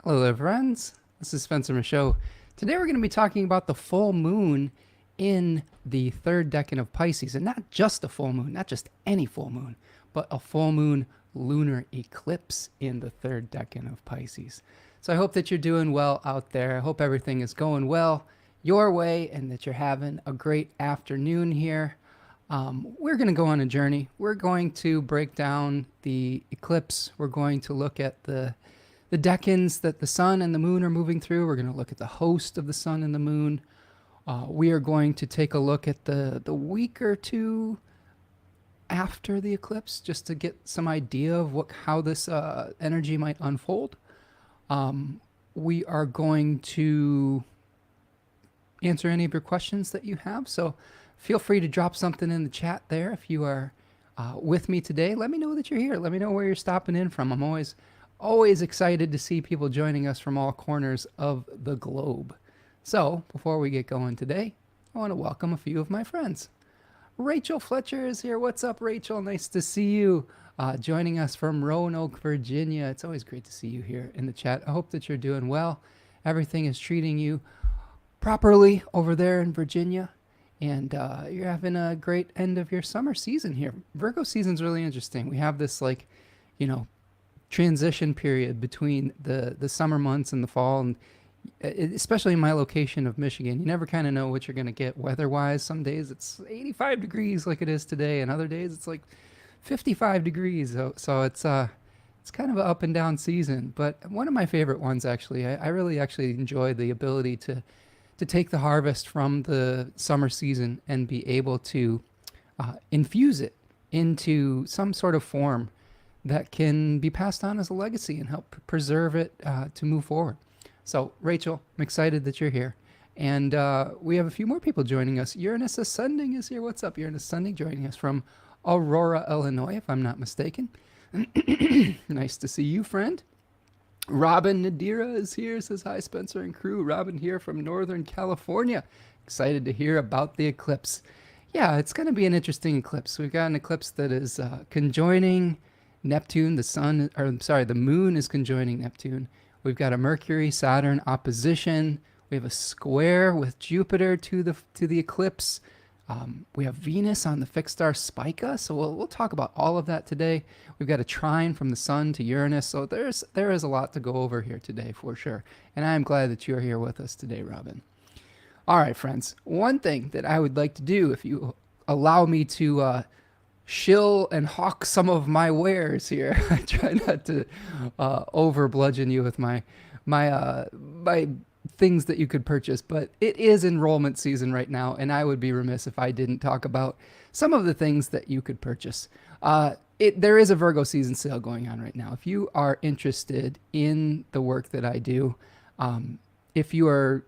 Hello there, friends. This is Spencer Michaud. Today we're going to be talking about the full moon in the third decan of Pisces. And not just a full moon, not just any full moon, but a full moon lunar eclipse in the third decan of Pisces. So I hope that you're doing well out there. I hope everything is going well your way and that you're having a great afternoon here. We're going to go on a journey. We're going to break down the eclipse. We're going to look at the decans that the sun and the moon are moving through. We're going to look at the host of the sun and the moon. We are going to take a look at the week or two after the eclipse, just to get some idea of how this energy might unfold. We are going to answer any of your questions that you have. So feel free to drop something in the chat there if you are with me today. Let me know that you're here. Let me know where you're stopping in from. I'm always excited to see people joining us from all corners of the globe. So before we get going today, I want to welcome a few of my friends. Rachel Fletcher is here. What's up, Rachel? Nice to see you. Joining us from Roanoke, Virginia. It's always great to see you here in the chat. I hope that you're doing well. Everything is treating you properly over there in Virginia. And you're having a great end of your summer season here. Virgo season's really interesting. We have this transition period between the summer months and the fall, and especially in my location of Michigan, you never kind of know what you're going to get weather-wise. Some days it's 85 degrees like it is today, and other days it's like 55 degrees. So it's kind of an up and down season, but one of my favorite ones actually. I really actually enjoy the ability to take the harvest from the summer season and be able to infuse it into some sort of form that can be passed on as a legacy and help preserve it to move forward. So, Rachel, I'm excited that you're here. And we have a few more people joining us. Uranus Ascending is here. What's up, Uranus Ascending? Joining us from Aurora, Illinois, if I'm not mistaken. Nice to see you, friend. Robin Nadira is here, says hi, Spencer and crew. Robin here from Northern California. Excited to hear about the eclipse. Yeah, it's going to be an interesting eclipse. We've got an eclipse that is conjoining Neptune. The moon is conjoining Neptune. We've got a Mercury-Saturn opposition. We have a square with Jupiter to the eclipse. We have Venus on the fixed star Spica, so we'll talk about all of that today. We've got a trine from the sun to Uranus, so there is a lot to go over here today for sure. And I am glad that you're here with us today, Robin. All right, friends. One thing that I would like to do, if you allow me to shill and hawk some of my wares here. I try not to over bludgeon you with my things that you could purchase, but it is enrollment season right now, and I would be remiss if I didn't talk about some of the things that you could purchase. There is a Virgo season sale going on right now. If you are interested in the work that I do, if you are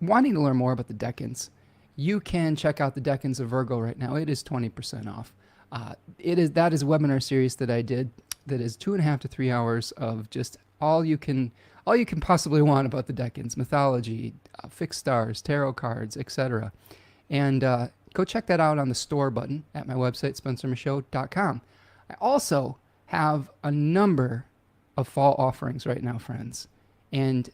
wanting to learn more about the decans, you can check out the decans of Virgo right now. It is 20% off. That is a webinar series that I did that is 2.5 to 3 hours of just all you can possibly want about the decans, mythology, fixed stars, tarot cards, etc. And go check that out on the store button at my website, spencermichaud.com. I also have a number of fall offerings right now, friends. And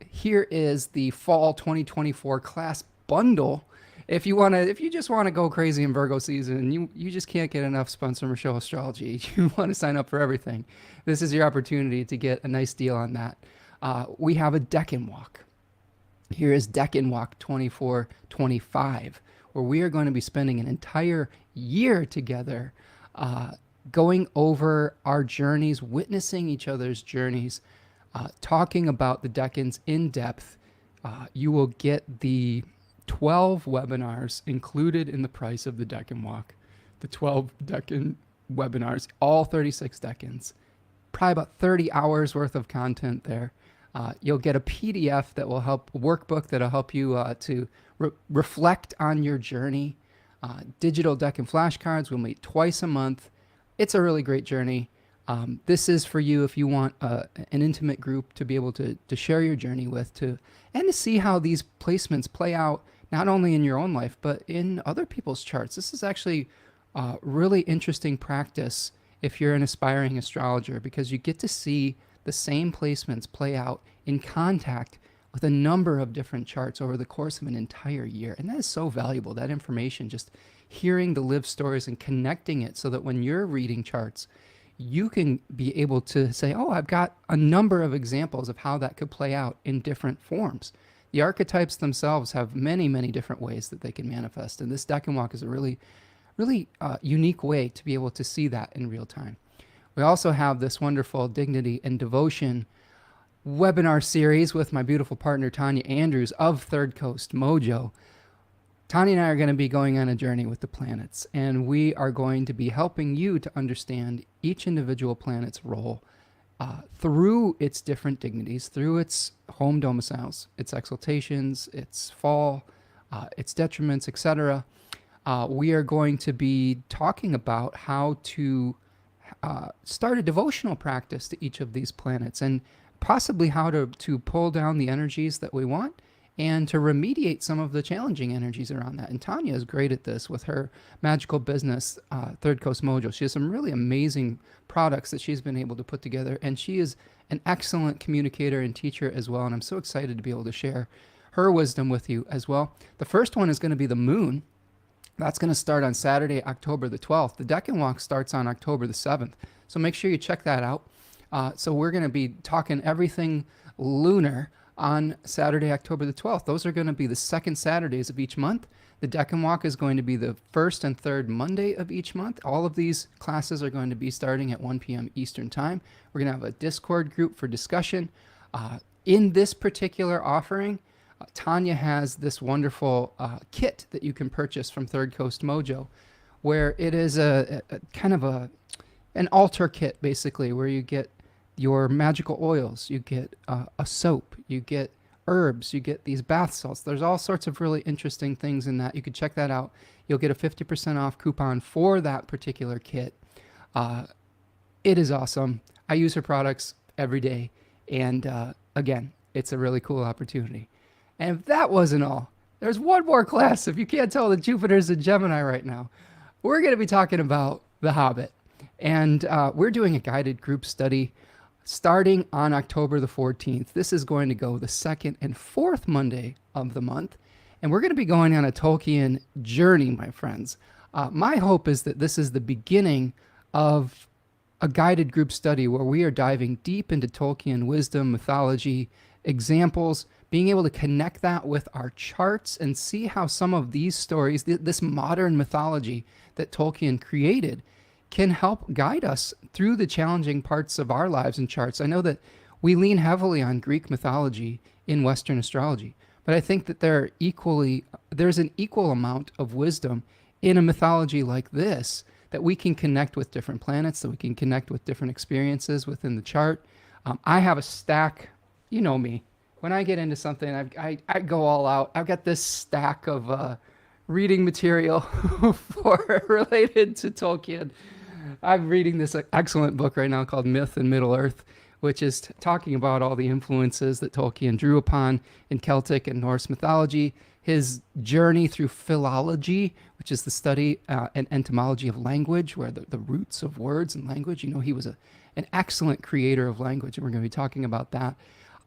here is the fall 2024 class bundle. If you just want to go crazy in Virgo season and you just can't get enough Spencer Michaud Astrology, you want to sign up for everything, this is your opportunity to get a nice deal on that. We have a Decan Walk. Here is Decan Walk 24-25, where we are going to be spending an entire year together going over our journeys, witnessing each other's journeys, talking about the decans in depth. You will get the 12 webinars included in the price of the Decan Walk. The 12 Decan webinars, all 36 decans. Probably about 30 hours worth of content there. You'll get a PDF that will help, a workbook that will help you to reflect on your journey. Digital Decan flashcards. We'll meet twice a month. It's a really great journey. This is for you if you want an intimate group to be able to share your journey with, and to see how these placements play out not only in your own life, but in other people's charts. This is actually really interesting practice if you're an aspiring astrologer, because you get to see the same placements play out in contact with a number of different charts over the course of an entire year. And that is so valuable, that information, just hearing the live stories and connecting it so that when you're reading charts, you can be able to say, oh, I've got a number of examples of how that could play out in different forms. The archetypes themselves have many, many different ways that they can manifest. And this Decan walk is a really unique way to be able to see that in real time. We also have this wonderful Dignity and Devotion webinar series with my beautiful partner, Tanya Andrews of Third Coast Mojo. Tanya and I are going to be going on a journey with the planets, and we are going to be helping you to understand each individual planet's role through its different dignities, through its home domiciles, its exaltations, its fall, its detriments, etc. We are going to be talking about how to start a devotional practice to each of these planets, and possibly how to pull down the energies that we want and to remediate some of the challenging energies around that. And Tanya is great at this with her magical business, Third Coast Mojo. She has some really amazing products that she's been able to put together, and she is an excellent communicator and teacher as well, and I'm so excited to be able to share her wisdom with you as well. The first one is going to be the moon. That's going to start on Saturday, October the 12th. The Decan walk starts on October the 7th, so make sure you check that out. So we're going to be talking everything lunar on Saturday, October the 12th. Those are going to be the second Saturdays of each month. The Decan walk is going to be the first and third Monday of each month. All of these classes are going to be starting at 1 p.m. Eastern Time. We're going to have a Discord group for discussion. In this particular offering, Tanya has this wonderful kit that you can purchase from Third Coast Mojo, where it is a kind of an altar kit, basically, where you get your magical oils, you get a soap, you get herbs, you get these bath salts. There's all sorts of really interesting things in that. You could check that out. You'll get a 50% off coupon for that particular kit. It is awesome. I use her products every day. And again, it's a really cool opportunity. And if that wasn't all, there's one more class. If you can't tell, the Jupiter's in Gemini right now. We're going to be talking about The Hobbit. And we're doing a guided group study starting on October the 14th. This is going to go the second and fourth Monday of the month. And we're going to be going on a Tolkien journey, my friends. My hope is that this is the beginning of a guided group study where we are diving deep into Tolkien wisdom, mythology, examples, being able to connect that with our charts and see how some of these stories, this modern mythology that Tolkien created, can help guide us through the challenging parts of our lives and charts. I know that we lean heavily on Greek mythology in Western astrology, but I think that there's an equal amount of wisdom in a mythology like this, that we can connect with different planets, that we can connect with different experiences within the chart. I have a stack, you know me, when I get into something, I go all out. I've got this stack of reading material related to Tolkien. I'm reading this excellent book right now called Myth and Middle-earth, which is talking about all the influences that Tolkien drew upon in Celtic and Norse mythology, his journey through philology, which is the study and etymology of language, where the roots of words and language. You know, he was an excellent creator of language, and we're going to be talking about that.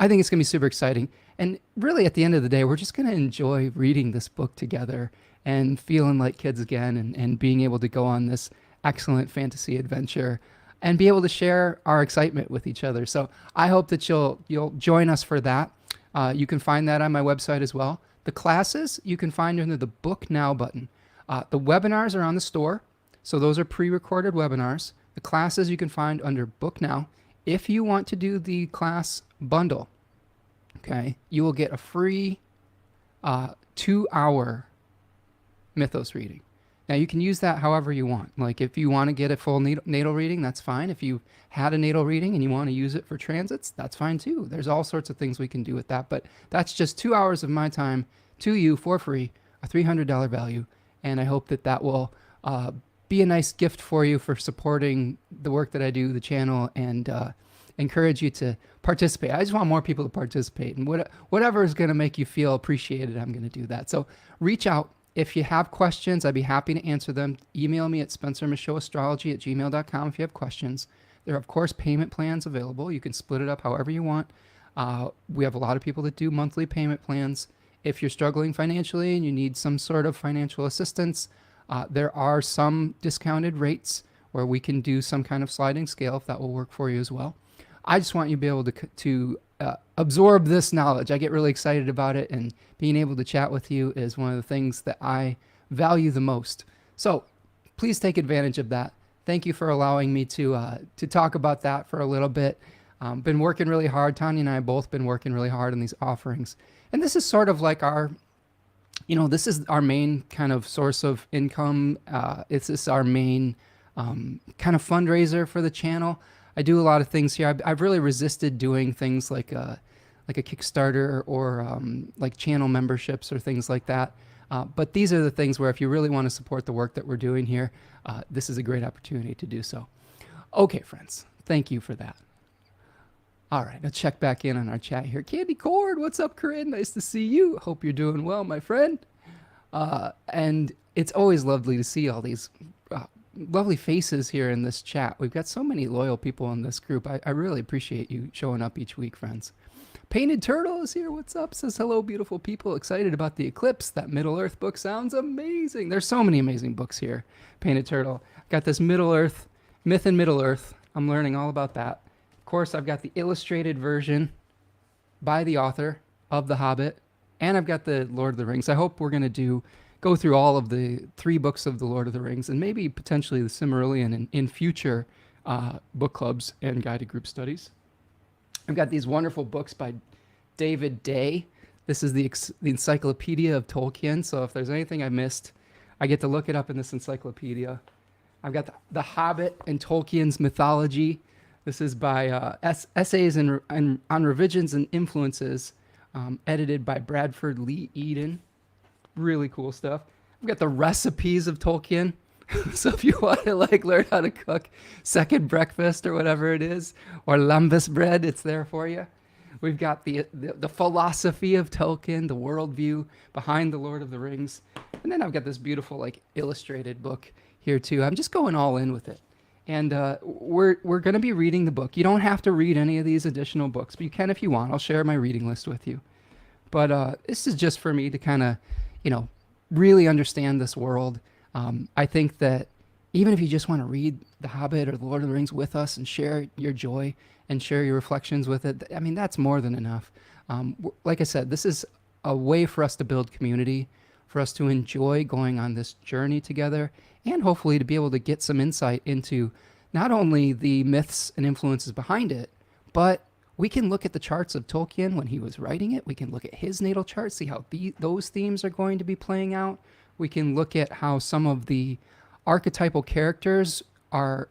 I think it's going to be super exciting. And really, at the end of the day, we're just going to enjoy reading this book together and feeling like kids again, and being able to go on this excellent fantasy adventure and be able to share our excitement with each other. So I hope that you'll join us for that. You can find that on my website as well. The classes you can find under the Book Now button. The webinars are on the store, so those are pre-recorded webinars. The classes you can find under Book Now. If you want to do the class bundle, okay, you will get a free 2-hour mythos reading. Now, you can use that however you want. Like, if you want to get a full natal reading, that's fine. If you had a natal reading and you want to use it for transits, that's fine too. There's all sorts of things we can do with that. But that's just 2 hours of my time to you for free, a $300 value. And I hope that that will be a nice gift for you for supporting the work that I do, the channel, and encourage you to participate. I just want more people to participate. And whatever is going to make you feel appreciated, I'm going to do that. So reach out. If you have questions, I'd be happy to answer them. Email me at spencermichaudastrology@gmail.com if you have questions. There are, of course, payment plans available. You can split it up however you want. We have a lot of people that do monthly payment plans. If you're struggling financially and you need some sort of financial assistance, there are some discounted rates where we can do some kind of sliding scale if that will work for you as well. I just want you to be able to absorb this knowledge. I get really excited about it, and being able to chat with you is one of the things that I value the most. So please take advantage of that. Thank you for allowing me to talk about that for a little bit. Been working really hard. Tanya and I have both been working really hard on these offerings. And this is sort of like our, this is our main kind of source of income. This is our main kind of fundraiser for the channel. I do a lot of things here. I've really resisted doing things like a Kickstarter or like channel memberships or things like that. But these are the things where if you really want to support the work that we're doing here, this is a great opportunity to do so. Okay, friends, thank you for that. All right, let's check back in on our chat here. Candy Cord, what's up, Corinne? Nice to see you. Hope you're doing well, my friend. And it's always lovely to see all these lovely faces here in this chat. We've got so many loyal people in this group. I really appreciate you showing up each week, friends. Painted Turtle is here. What's up? Says, hello, beautiful people. Excited about the eclipse. That Middle Earth book sounds amazing. There's so many amazing books here. Painted Turtle. Got this Middle Earth, Myth in Middle Earth. I'm learning all about that. Of course, I've got the illustrated version by the author of The Hobbit, and I've got the Lord of the Rings. I hope we're going to go through all of the 3 books of the Lord of the Rings, and maybe potentially the Silmarillion in future book clubs and guided group studies. I've got these wonderful books by David Day. This is the Encyclopedia of Tolkien, so if there's anything I missed, I get to look it up in this encyclopedia. I've got the Hobbit and Tolkien's Mythology. This is by Essays on Revisions and Influences, edited by Bradford Lee Eden. Really cool stuff. I've got the Recipes of Tolkien. So if you want to learn how to cook second breakfast or whatever it is, or lambus bread, it's there for you. We've got the philosophy of Tolkien, the worldview behind the Lord of the Rings. And then I've got this beautiful illustrated book here too. I'm just going all in with it. And we're going to be reading the book. You don't have to read any of these additional books, but you can if you want. I'll share my reading list with you. But this is just for me to kind of, really understand this world. I think that even if you just want to read The Hobbit or The Lord of the Rings with us and share your joy and share your reflections with it, I mean, that's more than enough. Like I said, this is a way for us to build community, for us to enjoy going on this journey together, and hopefully to be able to get some insight into not only the myths and influences behind it, but we can look at the charts of Tolkien when he was writing it. We can look at his natal chart, see how those themes are going to be playing out. We can look at how some of the archetypal characters are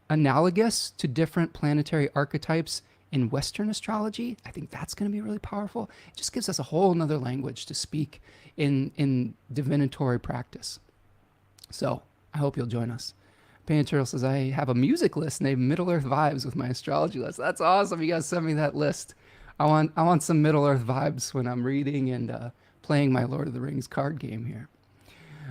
analogous to different planetary archetypes in Western astrology. I think that's going to be really powerful. It just gives us a whole nother language to speak in divinatory practice. So I hope you'll join us. Painted Turtle says, I have a music list named Middle Earth Vibes with my astrology list. That's awesome. You guys send me that list. I want some Middle Earth vibes when I'm reading and playing my Lord of the Rings card game here.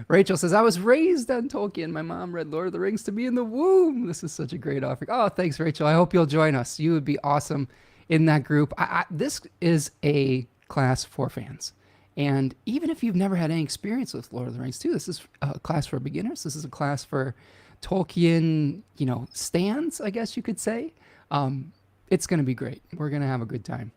Rachel says, I was raised on Tolkien. My mom read Lord of the Rings to me in the womb. This is such a great offering. Oh, thanks, Rachel. I hope you'll join us. You would be awesome in that group. This is a class for fans. And even if you've never had any experience with Lord of the Rings too, this is a class for beginners. This is a class for Tolkien, stans, I guess you could say. It's going to be great. We're going to have a good time.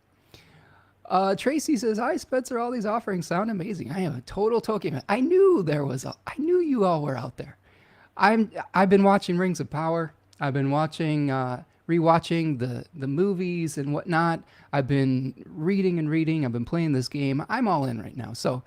Tracy says, hi, Spencer. All these offerings sound amazing. I am a total Tolkien fan. I knew you all were out there. I've been watching Rings of Power. I've been rewatching the movies and whatnot. I've been reading. I've been playing this game. I'm all in right now. So,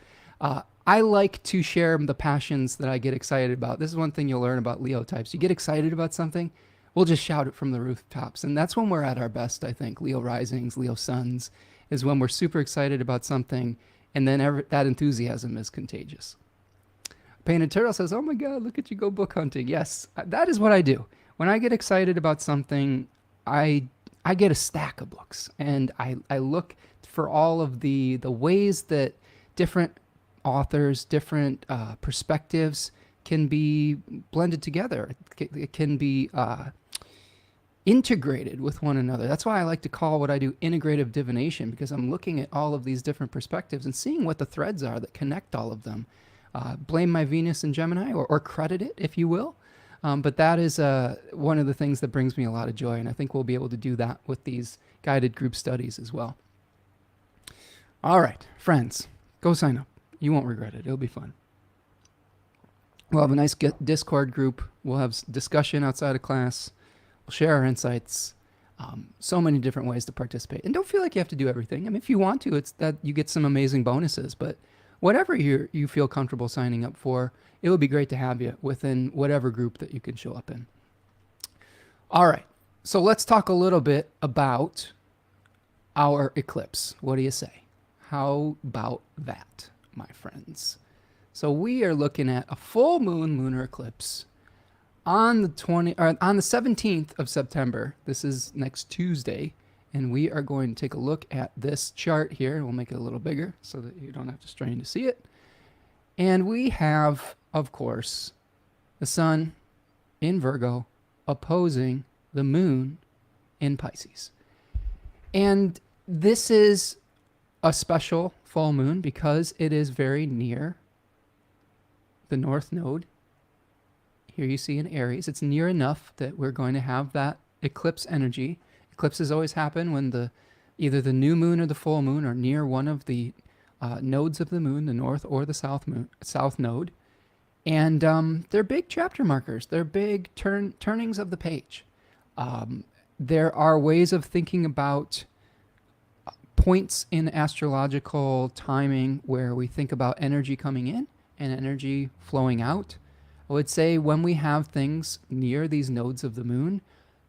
I like to share the passions that I get excited about. This is one thing you'll learn about Leo types. You get excited about something, we'll just shout it from the rooftops. And that's when we're at our best, I think. Leo risings, Leo suns is when we're super excited about something, and then that enthusiasm is contagious. Painted Turtle says, oh my God, look at you go book hunting. Yes, that is what I do. When I get excited about something, I get a stack of books, and I look for all of the ways that different authors, different perspectives can be blended together. It can be integrated with one another. That's why I like to call what I do integrative divination, because I'm looking at all of these different perspectives and seeing what the threads are that connect all of them. Blame my Venus and Gemini, or credit it, if you will. But that is one of the things that brings me a lot of joy, and I think we'll be able to do that with these guided group studies as well. All right, friends, go sign up. You won't regret it. It'll be fun. We'll have a nice Discord group. We'll have discussion outside of class. We'll share our insights. So many different ways to participate. And don't feel like you have to do everything. I mean, if you want to, it's that you get some amazing bonuses. But whatever you feel comfortable signing up for, it would be great to have you within whatever group that you can show up in. All right. So let's talk a little bit about our eclipse. What do you say? How about that, my friends? So we are looking at a full moon lunar eclipse on the 17th of September. This is next Tuesday, and we are going to take a look at this chart here. We'll make it a little bigger so that you don't have to strain to see it. And we have, of course, the sun in Virgo opposing the moon in Pisces. And this is a special full moon because it is very near the North Node. Here you see in Aries. It's near enough that we're going to have that eclipse energy. Eclipses always happen when either the new moon or the full moon are near one of the nodes of the moon, the north or the south node. And they're big chapter markers. They're big turnings of the page. There are ways of thinking about points in astrological timing where we think about energy coming in and energy flowing out. I would say when we have things near these nodes of the moon,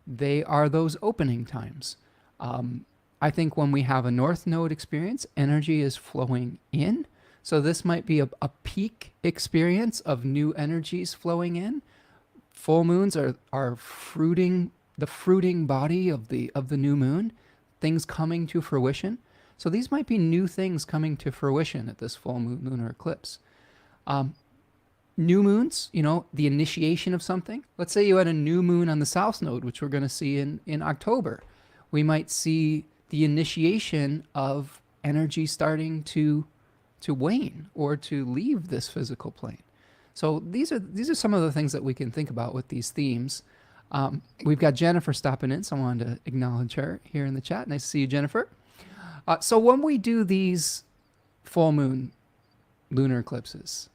they are those opening times. I think when we have a north node experience, energy is flowing in. So this might be a peak experience of new energies flowing in. Full moons are fruiting, the fruiting body of the new moon, things coming to fruition. So these might be new things coming to fruition at this full moon lunar eclipse. New moons, the initiation of something. Let's say you had a new moon on the south node, which we're going to see in October. We might see the initiation of energy starting to wane or to leave this physical plane. So these are some of the things that we can think about with these themes. We've got Jennifer stopping in, so I wanted to acknowledge her here in the chat. Nice to see you, Jennifer. So when we do these full moon lunar eclipses,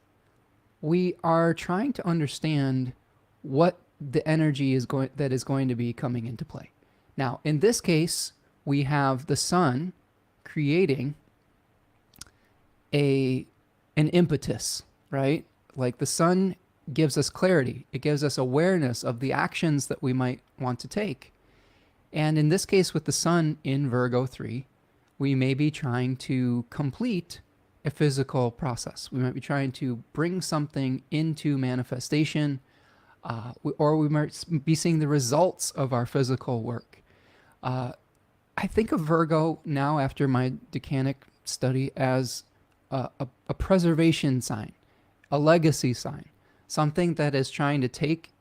we are trying to understand what the energy that is going to be coming into play. Now, in this case, we have the sun creating an impetus, right? Like the sun gives us clarity. It gives us awareness of the actions that we might want to take. And in this case, with the sun in Virgo 3, we may be trying to complete a physical process. We might be trying to bring something into manifestation, or we might be seeing the results of our physical work. I think of Virgo now, after my Decanic study, as a preservation sign, a legacy sign, something that is trying to take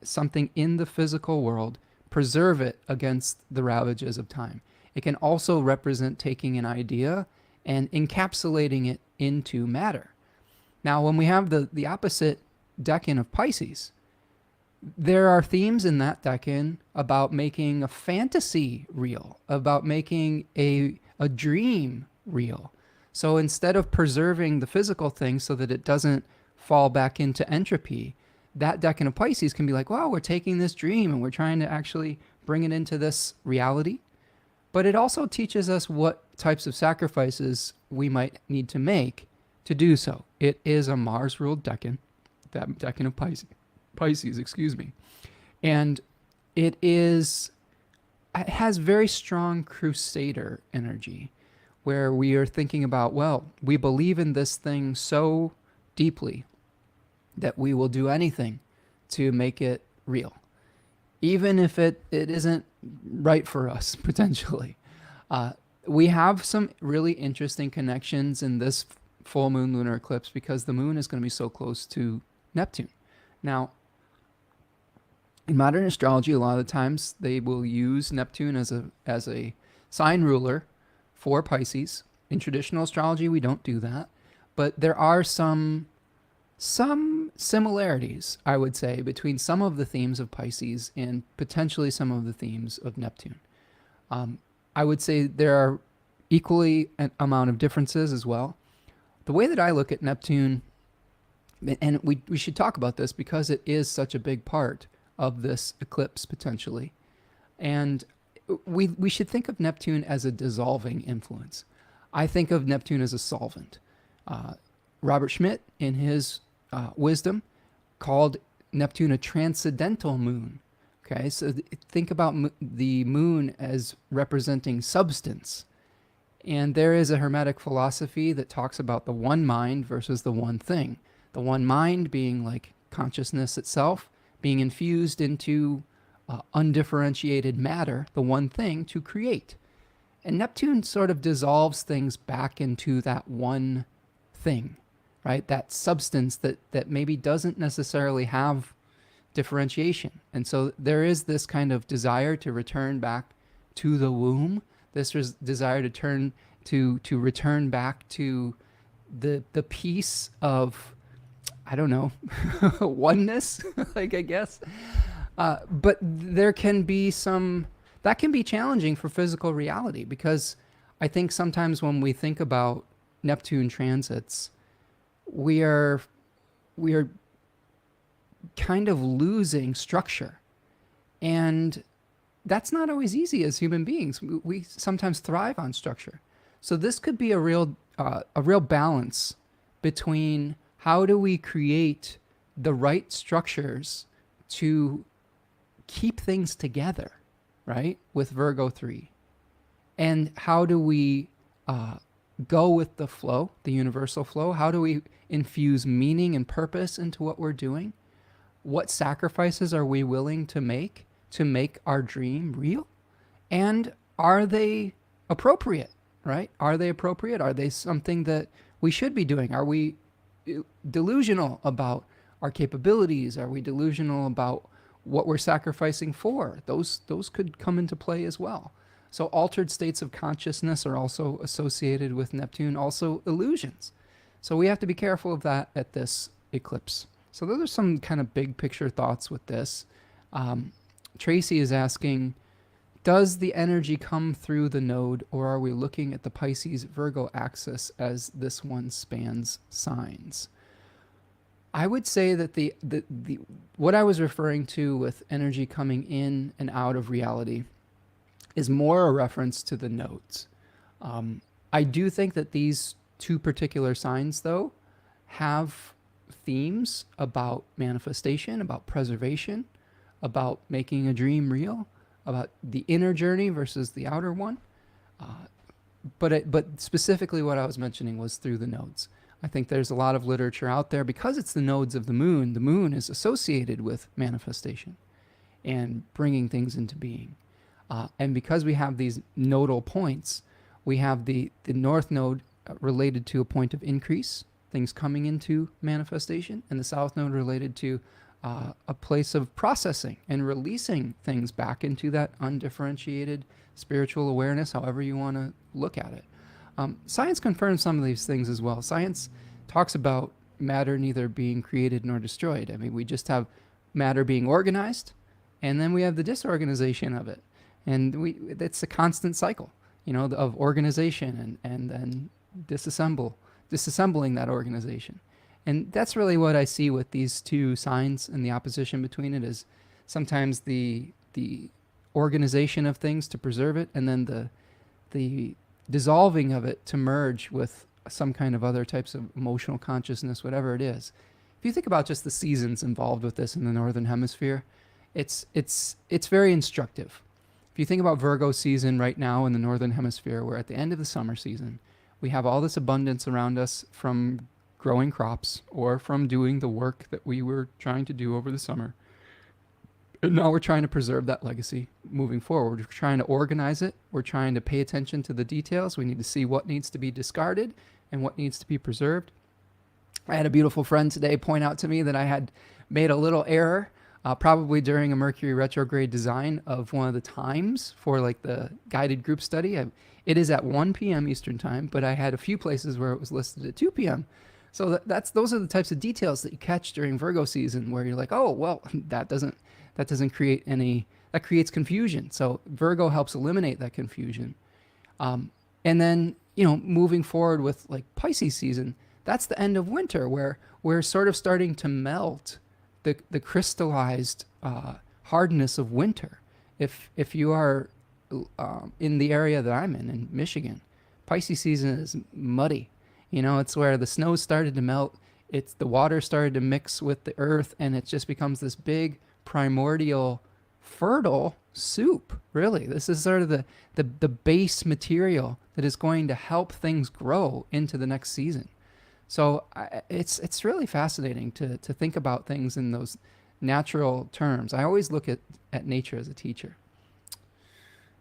something in the physical world, preserve it against the ravages of time. It can also represent taking an idea and encapsulating it into matter. Now, when we have the opposite Decan of Pisces, there are themes in that Decan about making a fantasy real, about making a dream real. So instead of preserving the physical thing so that it doesn't fall back into entropy, that Decan of Pisces can be like, wow, we're taking this dream and we're trying to actually bring it into this reality. But it also teaches us what types of sacrifices we might need to make to do so. It is a Mars-ruled Decan, that Decan of Pisces, excuse me. And it has very strong crusader energy, where we are thinking about, well, we believe in this thing so deeply that we will do anything to make it real, even if it isn't right for us, potentially. We have some really interesting connections in this full moon lunar eclipse because the moon is going to be so close to Neptune. Now, In modern astrology, a lot of the times they will use Neptune as a sign ruler for Pisces. In traditional astrology, we don't do that, but there are some similarities, I would say, between some of the themes of Pisces and potentially some of the themes of Neptune. Um, I would say there are equally an amount of differences as well. The way that I look at Neptune, and we should talk about this because it is such a big part of this eclipse potentially, and we should think of Neptune as a dissolving influence. I think of Neptune as a solvent. Uh, Robert Schmidt, in his wisdom, called Neptune a transcendental moon. Okay, so think about the moon as representing substance. And there is a Hermetic philosophy that talks about the one mind versus the one thing. The one mind being like consciousness itself, being infused into undifferentiated matter, the one thing to create. And Neptune sort of dissolves things back into that one thing, right? That substance that maybe doesn't necessarily have differentiation. And so there is this kind of desire to return back to the womb, this desire to return back to the peace of, I don't know, oneness, like, I guess. But there can be that can be challenging for physical reality, because I think sometimes when we think about Neptune transits, we are kind of losing structure. And that's not always easy as human beings. We sometimes thrive on structure. So this could be a real balance between how do we create the right structures to keep things together, right? With Virgo 3. And how do we go with the flow, the universal flow? How do we infuse meaning and purpose into what we're doing? What sacrifices are we willing to make our dream real? And are they appropriate, right? Are they appropriate? Are they something that we should be doing? Are we delusional about our capabilities? Are we delusional about what we're sacrificing for? Those could come into play as well. So altered states of consciousness are also associated with Neptune, also illusions. So we have to be careful of that at this eclipse. So those are some kind of big picture thoughts with this. Tracy is asking, does the energy come through the node, or are we looking at the Pisces-Virgo axis as this one spans signs? I would say that the what I was referring to with energy coming in and out of reality is more a reference to the nodes. I do think that these two particular signs, though, have themes about manifestation, about preservation, about making a dream real, about the inner journey versus the outer one. But specifically what I was mentioning was through the nodes. I think there's a lot of literature out there, because it's the nodes of the moon. The moon is associated with manifestation and bringing things into being. And because we have these nodal points, we have the north node related to a point of increase, things coming into manifestation, and the south node related to a place of processing and releasing things back into that undifferentiated spiritual awareness, however you want to look at it. Science confirms some of these things as well. Science talks about matter neither being created nor destroyed. I mean, we just have matter being organized, and then we have the disorganization of it. And it's a constant cycle, of organization and then disassembling that organization. And that's really what I see with these two signs, and the opposition between it is sometimes the organization of things to preserve it, and then the dissolving of it to merge with some kind of other types of emotional consciousness, whatever it is. If you think about just the seasons involved with this in the Northern Hemisphere, it's very instructive. If you think about Virgo season right now in the Northern Hemisphere, we're at the end of the summer season. We have all this abundance around us from growing crops or from doing the work that we were trying to do over the summer. And now we're trying to preserve that legacy moving forward. We're trying to organize it. We're trying to pay attention to the details. We need to see what needs to be discarded and what needs to be preserved. I had a beautiful friend today point out to me that I had made a little error probably during a Mercury retrograde design of one of the times for like the guided group study. It is at 1 p.m. Eastern time, but I had a few places where it was listed at 2 p.m. So those are the types of details that you catch during Virgo season where you're like, oh, well, that doesn't create any, that creates confusion. So Virgo helps eliminate that confusion. And then, moving forward with like Pisces season, that's the end of winter where we're sort of starting to melt the crystallized hardness of winter. If you are in the area that I'm in Michigan, Pisces season is muddy. It's where the snow started to melt. It's the water started to mix with the earth, and it just becomes this big primordial fertile soup. Really, this is sort of the base material that is going to help things grow into the next season. So it's really fascinating to think about things in those natural terms. I always look at nature as a teacher.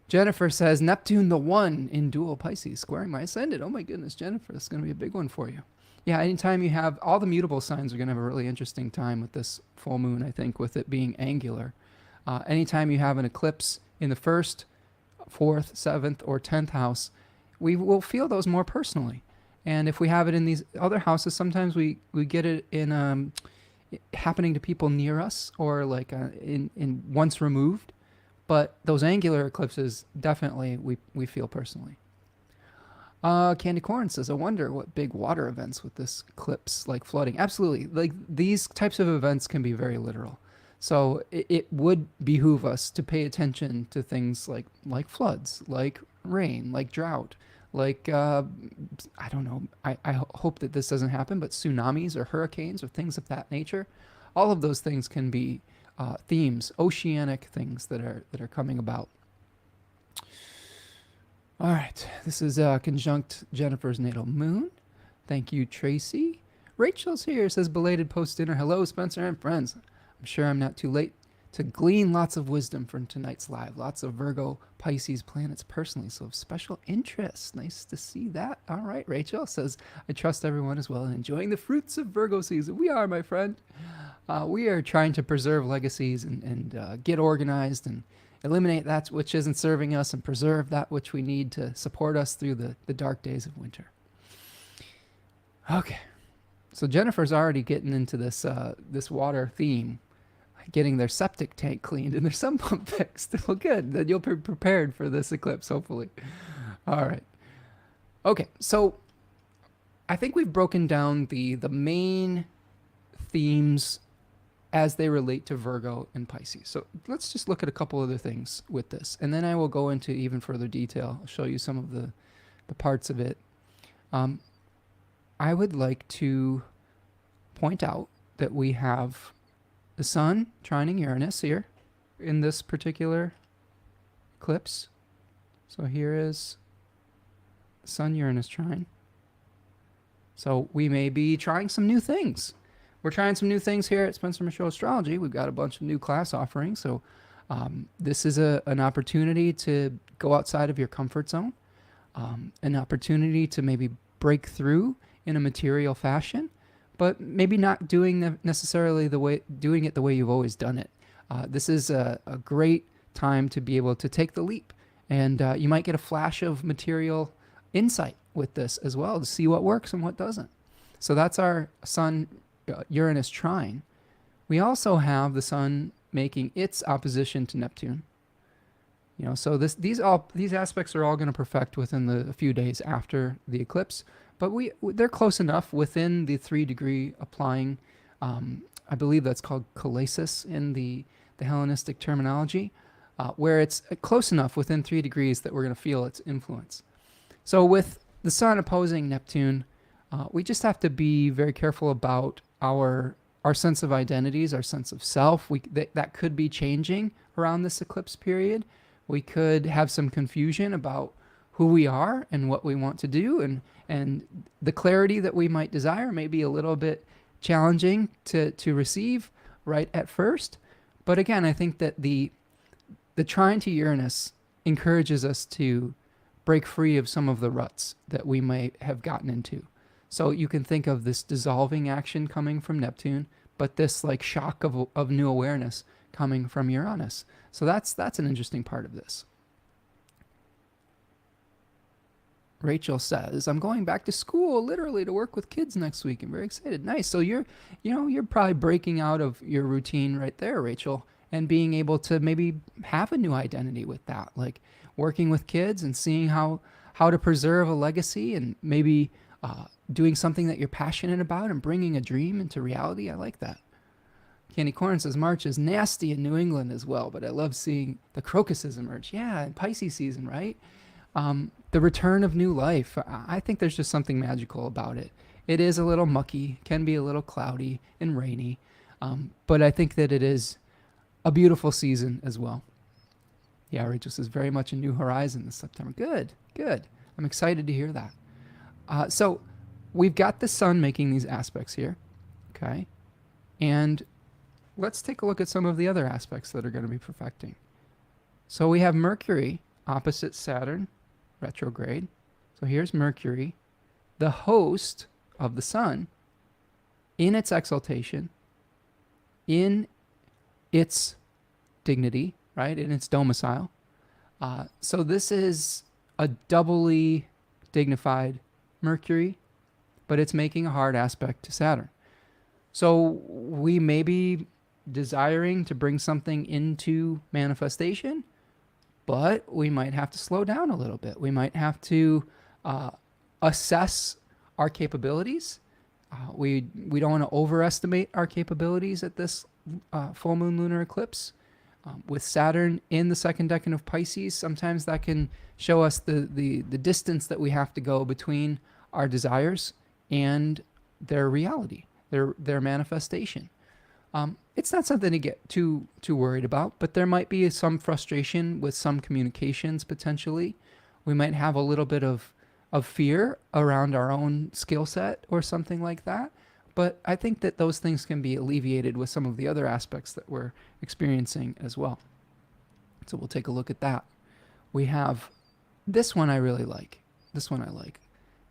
Jennifer says, Neptune the one in dual Pisces, squaring my ascendant. Oh my goodness, Jennifer, this is going to be a big one for you. Yeah, anytime you have, all the mutable signs are going to have a really interesting time with this full moon, I think, with it being angular. Anytime you have an eclipse in the 1st, 4th, 7th, or 10th house, we will feel those more personally. And if we have it in these other houses, sometimes we get it in happening to people near us or like in once removed. But those angular eclipses, definitely we feel personally. Candy Corn says, I wonder what big water events with this eclipse, like flooding. Absolutely. Like these types of events can be very literal. So it would behoove us to pay attention to things like floods, like rain, like drought, like, I don't know, I hope that this doesn't happen, but tsunamis or hurricanes or things of that nature. All of those things can be themes, oceanic things that are coming about. All right, this is conjunct Jennifer's natal moon. Thank you, Tracy. Rachel's here, says belated post-dinner. Hello, Spencer and friends. I'm sure I'm not too late to glean lots of wisdom from tonight's live. Lots of Virgo, Pisces planets personally, so of special interest. Nice to see that. All right, Rachel says, I trust everyone is well and enjoying the fruits of Virgo season. We are, my friend. We are trying to preserve legacies and get organized and eliminate that which isn't serving us and preserve that which we need to support us through the dark days of winter. Okay, so Jennifer's already getting into this water theme, getting their septic tank cleaned and their sump pump fixed. Well, good. Then you'll be prepared for this eclipse, hopefully. All right. Okay, so I think we've broken down the main themes as they relate to Virgo and Pisces. So let's just look at a couple other things with this, and then I will go into even further detail. I'll show you some of the parts of it. I would like to point out that we have the Sun trining Uranus here in this particular eclipse. So here is Sun-Uranus trine. So we may be trying some new things. We're trying some new things here at Spencer Michaud Astrology. We've got a bunch of new class offerings. So this is an opportunity to go outside of your comfort zone, an opportunity to maybe break through in a material fashion, but maybe not doing necessarily doing it the way you've always done it. This is a great time to be able to take the leap, and you might get a flash of material insight with this as well to see what works and what doesn't. So that's our Sun Uranus trine. We also have the Sun making its opposition to Neptune. So these aspects are all going to perfect within a few days after the eclipse, but they're close enough within the 3-degree applying. I believe that's called kalesis in the Hellenistic terminology, where it's close enough within 3 degrees that we're going to feel its influence. So with the Sun opposing Neptune, we just have to be very careful about our sense of identities, our sense of self. That could be changing around this eclipse period. We could have some confusion about who we are and what we want to do, and the clarity that we might desire may be a little bit challenging to receive right at first. But again, I think that the trine to Uranus encourages us to break free of some of the ruts that we might have gotten into. So you can think of this dissolving action coming from Neptune, but this like shock of new awareness coming from Uranus. So that's an interesting part of this. Rachel says, I'm going back to school literally to work with kids next week. I'm very excited. Nice. So you're probably breaking out of your routine right there, Rachel, and being able to maybe have a new identity with that, like working with kids and seeing how to preserve a legacy and maybe doing something that you're passionate about and bringing a dream into reality. I like that. Candy Corn says March is nasty in New England as well, but I love seeing the crocuses emerge. Yeah, in Pisces season, right? The return of new life. I think there's just something magical about it. It is a little mucky, can be a little cloudy and rainy, but I think that it is a beautiful season as well. Yeah, Rachel says very much a new horizon this September. Good, good. I'm excited to hear that. So we've got the sun making these aspects here, okay? And let's take a look at some of the other aspects that are going to be perfecting. So we have Mercury opposite Saturn, retrograde. So here's Mercury, the host of the sun, in its exaltation, in its dignity, right, in its domicile. So this is a doubly dignified Mercury, but it's making a hard aspect to Saturn. So we may be desiring to bring something into manifestation, but we might have to slow down a little bit. We might have to assess our capabilities. We don't want to overestimate our capabilities at this full moon lunar eclipse. With Saturn in the second decan of Pisces, sometimes that can show us the distance that we have to go between our desires and their reality, their manifestation. It's not something to get too worried about, but there might be some frustration with some communications potentially. We might have a little bit of fear around our own skill set or something like that. But I think that those things can be alleviated with some of the other aspects that we're experiencing as well. So we'll take a look at that. We have this one I really like. This one I like.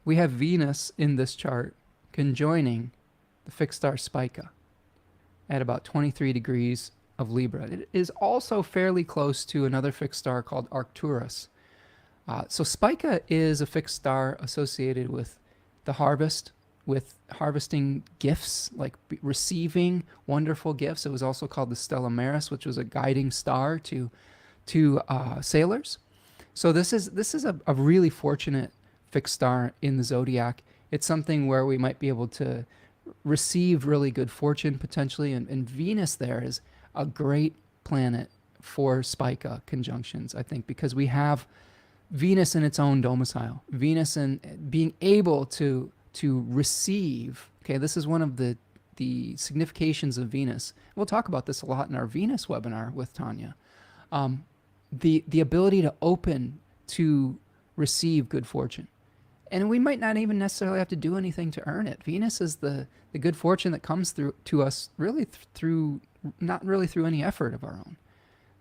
We have Venus in this chart conjoining the fixed star Spica at about 23 degrees of Libra. It is also fairly close to another fixed star called Arcturus. So Spica is a fixed star associated with the harvest, with harvesting gifts, like receiving wonderful gifts. It was also called the Stella Maris, which was a guiding star to sailors. So this is a really fortunate fixed star in the zodiac. It's something where we might be able to receive really good fortune potentially, and Venus there is a great planet for Spica conjunctions, I think, because we have Venus in its own domicile. Venus and being able to receive. Okay, this is one of the significations of Venus. We'll talk about this a lot in our Venus webinar with Tanya. The ability to open to receive good fortune. And we might not even necessarily have to do anything to earn it. Venus is the good fortune that comes through to us really not really through any effort of our own.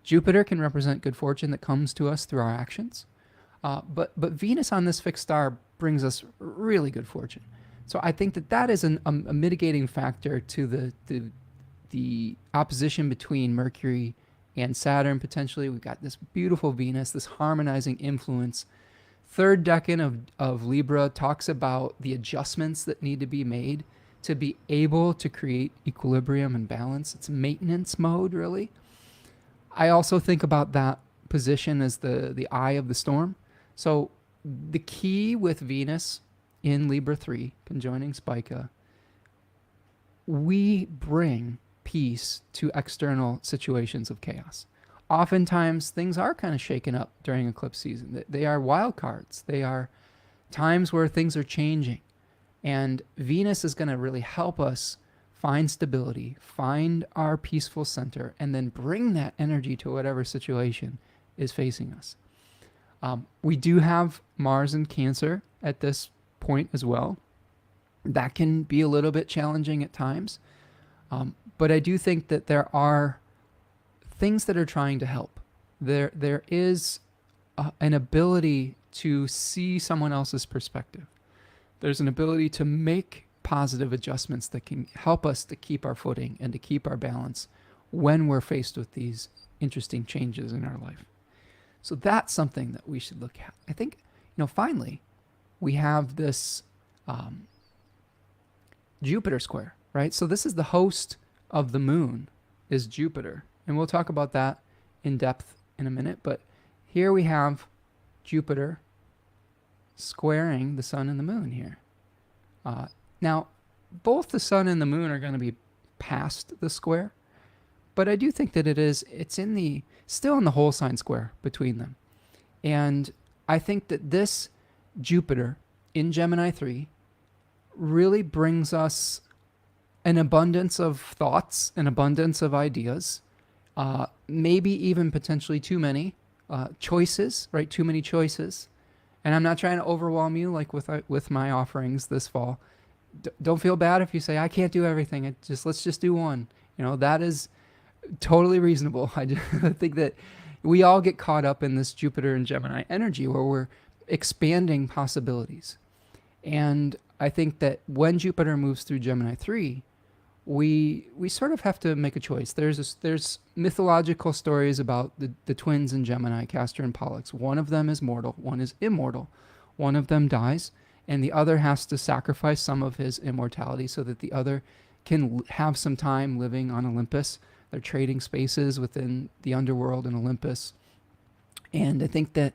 Jupiter can represent good fortune that comes to us through our actions. But Venus on this fixed star brings us really good fortune. So I think that is a mitigating factor to the opposition between Mercury and Saturn potentially. We've got this beautiful Venus, this harmonizing influence. Third decan of Libra talks about the adjustments that need to be made to be able to create equilibrium and balance. It's maintenance mode, really. I also think about that position as the eye of the storm. So the key with Venus in Libra 3, conjoining Spica, we bring peace to external situations of chaos. Oftentimes, things are kind of shaken up during eclipse season. They are wild cards. They are times where things are changing. And Venus is going to really help us find stability, find our peaceful center, and then bring that energy to whatever situation is facing us. We do have Mars in Cancer at this point as well. That can be a little bit challenging at times. But I do think that there are things that are trying to help. There is an ability to see someone else's perspective. There's an ability to make positive adjustments that can help us to keep our footing and to keep our balance when we're faced with these interesting changes in our life. So that's something that we should look at. I think, finally, we have this Jupiter square, right? So this is the host of the moon, is Jupiter. And we'll talk about that in depth in a minute. But here we have Jupiter squaring the sun and the moon here. Now, both the sun and the moon are going to be past the square, but I do think that it's still in the whole sign square between them. And I think that this Jupiter in Gemini 3 really brings us an abundance of thoughts, an abundance of ideas, maybe even potentially too many choices, right? Too many choices. And I'm not trying to overwhelm you like with my offerings this fall. Don't feel bad if you say, I can't do everything. Let's just do one. That is totally reasonable. I think that we all get caught up in this Jupiter and Gemini energy where we're expanding possibilities. And I think that when Jupiter moves through Gemini 3, we sort of have to make a choice. There's mythological stories about the twins in Gemini, Castor and Pollux. One of them is mortal, one is immortal. One of them dies, and the other has to sacrifice some of his immortality so that the other can have some time living on Olympus. They're trading spaces within the underworld and Olympus. And I think that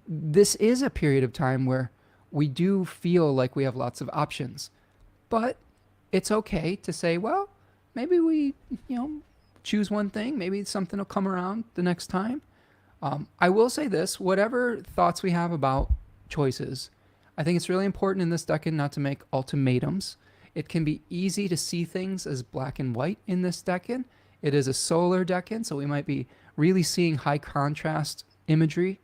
this is a period of time where we do feel like we have lots of options. But it's okay to say, well, maybe we, choose one thing. Maybe something will come around the next time. I will say this, whatever thoughts we have about choices, I think it's really important in this decan not to make ultimatums. It can be easy to see things as black and white in this decan. It is a solar decan, so we might be really seeing high contrast imagery.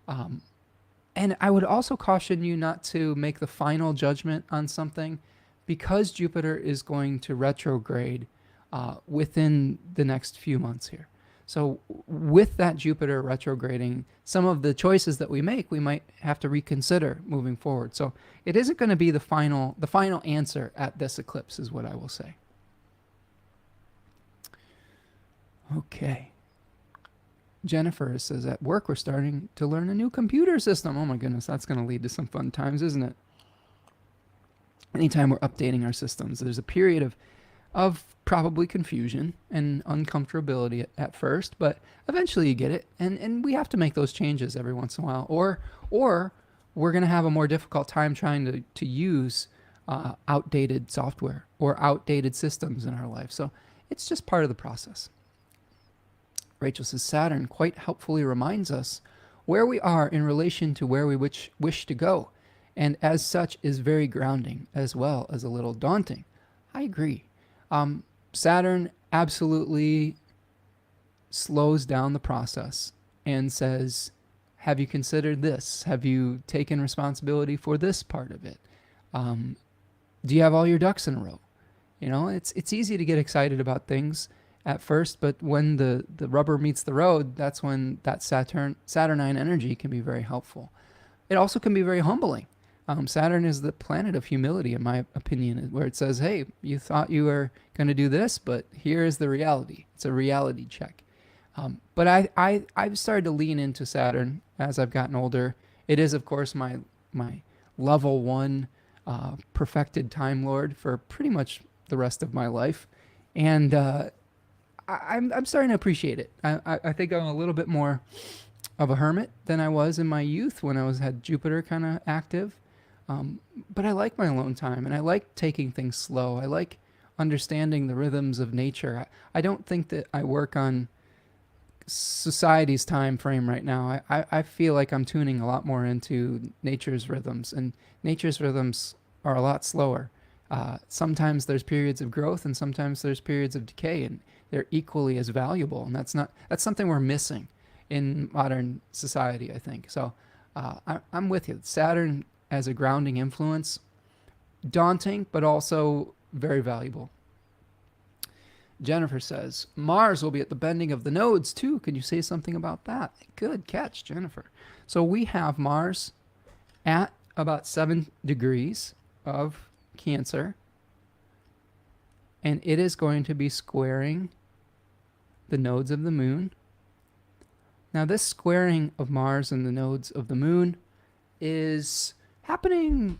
And I would also caution you not to make the final judgment on something because Jupiter is going to retrograde within the next few months here. So with that Jupiter retrograding, some of the choices that we make, we might have to reconsider moving forward. So it isn't going to be the final answer at this eclipse is what I will say. Okay. Jennifer says, at work, we're starting to learn a new computer system. Oh my goodness, that's going to lead to some fun times, isn't it? Anytime we're updating our systems, there's a period of probably confusion and uncomfortability at first, but eventually you get it. And we have to make those changes every once in a while. Or we're going to have a more difficult time trying to use outdated software or outdated systems in our life. So it's just part of the process. Rachel says, Saturn quite helpfully reminds us where we are in relation to where we wish to go, and as such is very grounding as well as a little daunting. I agree. Saturn absolutely slows down the process and says, have you considered this? Have you taken responsibility for this part of it? Do you have all your ducks in a row? It's easy to get excited about things at first, but when the rubber meets the road, that's when that Saturnine energy can be very helpful. It also can be very humbling. Saturn is the planet of humility, in my opinion, where it says, hey, you thought you were going to do this, but here is the reality. It's a reality check. But I've started to lean into Saturn as I've gotten older. It is, of course, my level 1 perfected Time Lord for pretty much the rest of my life. And I'm starting to appreciate it. I think I'm a little bit more of a hermit than I was in my youth when I had Jupiter kind of active. But I like my alone time, and I like taking things slow. I like understanding the rhythms of nature. I don't think that I work on society's time frame right now. I feel like I'm tuning a lot more into nature's rhythms, and nature's rhythms are a lot slower. Sometimes there's periods of growth, and sometimes there's periods of decay, and they're equally as valuable. And that's something we're missing in modern society, I think. So I'm with you. Saturn as a grounding influence, daunting, but also very valuable. Jennifer says, Mars will be at the bending of the nodes too. Could you say something about that? Good catch, Jennifer. So we have Mars at about 7 degrees of Cancer and it is going to be squaring the nodes of the moon. Now, this squaring of Mars and the nodes of the moon is happening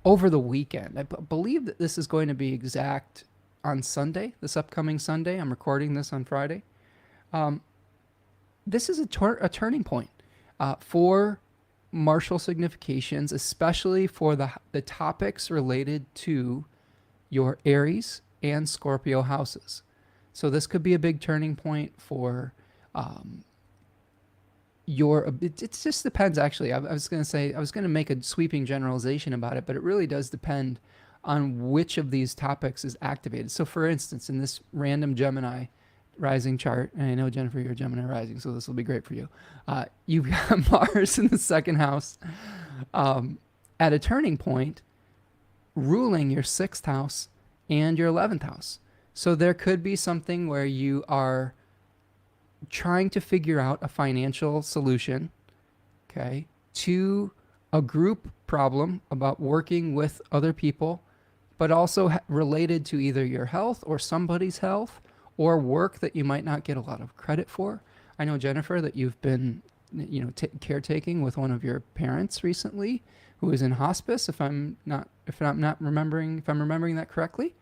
over the weekend. I believe that this is going to be exact on Sunday, this upcoming Sunday. I'm recording this on Friday. This is a turning point for martial significations, especially for the topics related to your Aries and Scorpio houses. So this could be a big turning point for it just depends, actually. I was going to make a sweeping generalization about it, but it really does depend on which of these topics is activated. So for instance, in this random Gemini rising chart, and I know, Jennifer, you're Gemini rising, so this will be great for you. You've got Mars in the second house at a turning point, ruling your 6th house and your 11th house. So there could be something where you are trying to figure out a financial solution, okay, to a group problem about working with other people, but also related to either your health or somebody's health, or work that you might not get a lot of credit for. I know, Jennifer, that you've been, caretaking with one of your parents recently, who is in hospice. If I'm remembering that correctly.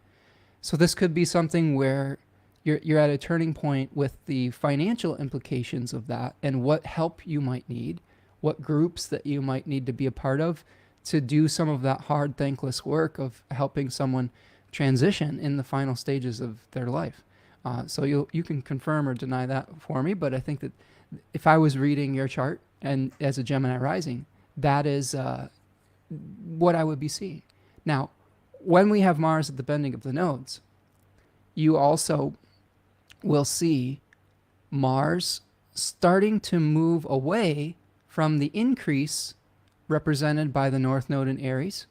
So this could be something where you're at a turning point with the financial implications of that, and what help you might need, what groups that you might need to be a part of to do some of that hard, thankless work of helping someone transition in the final stages of their life. So you can confirm or deny that for me, but I think that if I was reading your chart and as a Gemini rising, that is what I would be seeing. Now, when we have Mars at the bending of the nodes, you also will see Mars starting to move away from the increase represented by the North Node in Aries,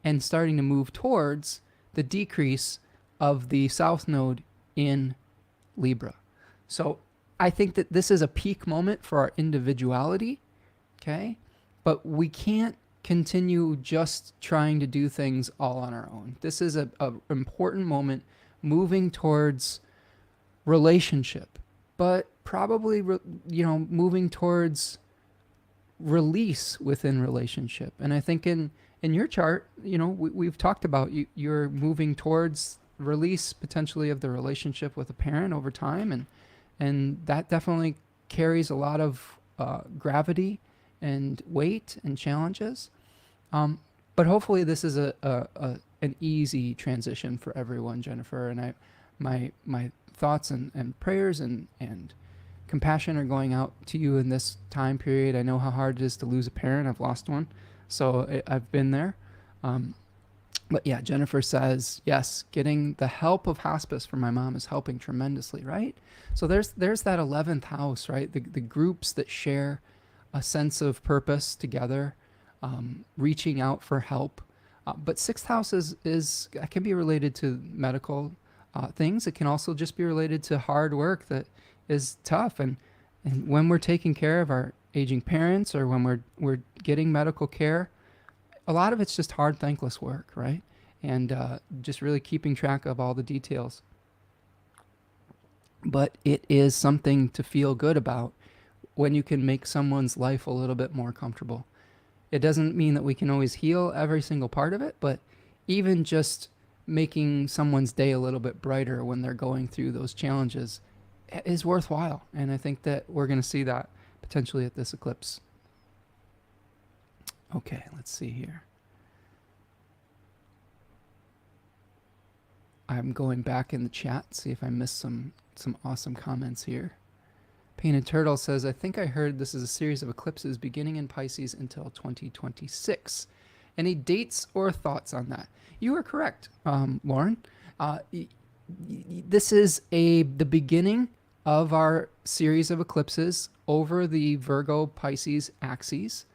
and starting to move towards the decrease of the South Node in Libra. So I think that this is a peak moment for our individuality, okay? But we can't continue just trying to do things all on our own. This is a important moment moving towards relationship, but probably moving towards release within relationship. And I think in your chart, we've talked about you're moving towards release potentially of the relationship with a parent over time, and that definitely carries a lot of gravity and weight and challenges. But hopefully this is an easy transition for everyone, Jennifer. And my thoughts and prayers and compassion are going out to you in this time period. I know how hard it is to lose a parent. I've lost one, so I've been there. But yeah, Jennifer says, yes, getting the help of hospice for my mom is helping tremendously, right? So there's that 11th house, right? The groups that share a sense of purpose together, reaching out for help. But 6th house can be related to medical things. It can also just be related to hard work that is tough. And when we're taking care of our aging parents, or when we're getting medical care, a lot of it's just hard, thankless work, right? And just really keeping track of all the details. But it is something to feel good about when you can make someone's life a little bit more comfortable. It doesn't mean that we can always heal every single part of it, but even just making someone's day a little bit brighter when they're going through those challenges is worthwhile. And I think that we're going to see that potentially at this eclipse. Okay, let's see here. I'm going back in the chat, see if I missed some awesome comments here. Painted Turtle says, I think I heard this is a series of eclipses beginning in Pisces until 2026. Any dates or thoughts on that? You are correct, Lauren. This is the beginning of our series of eclipses over the Virgo-Pisces axes.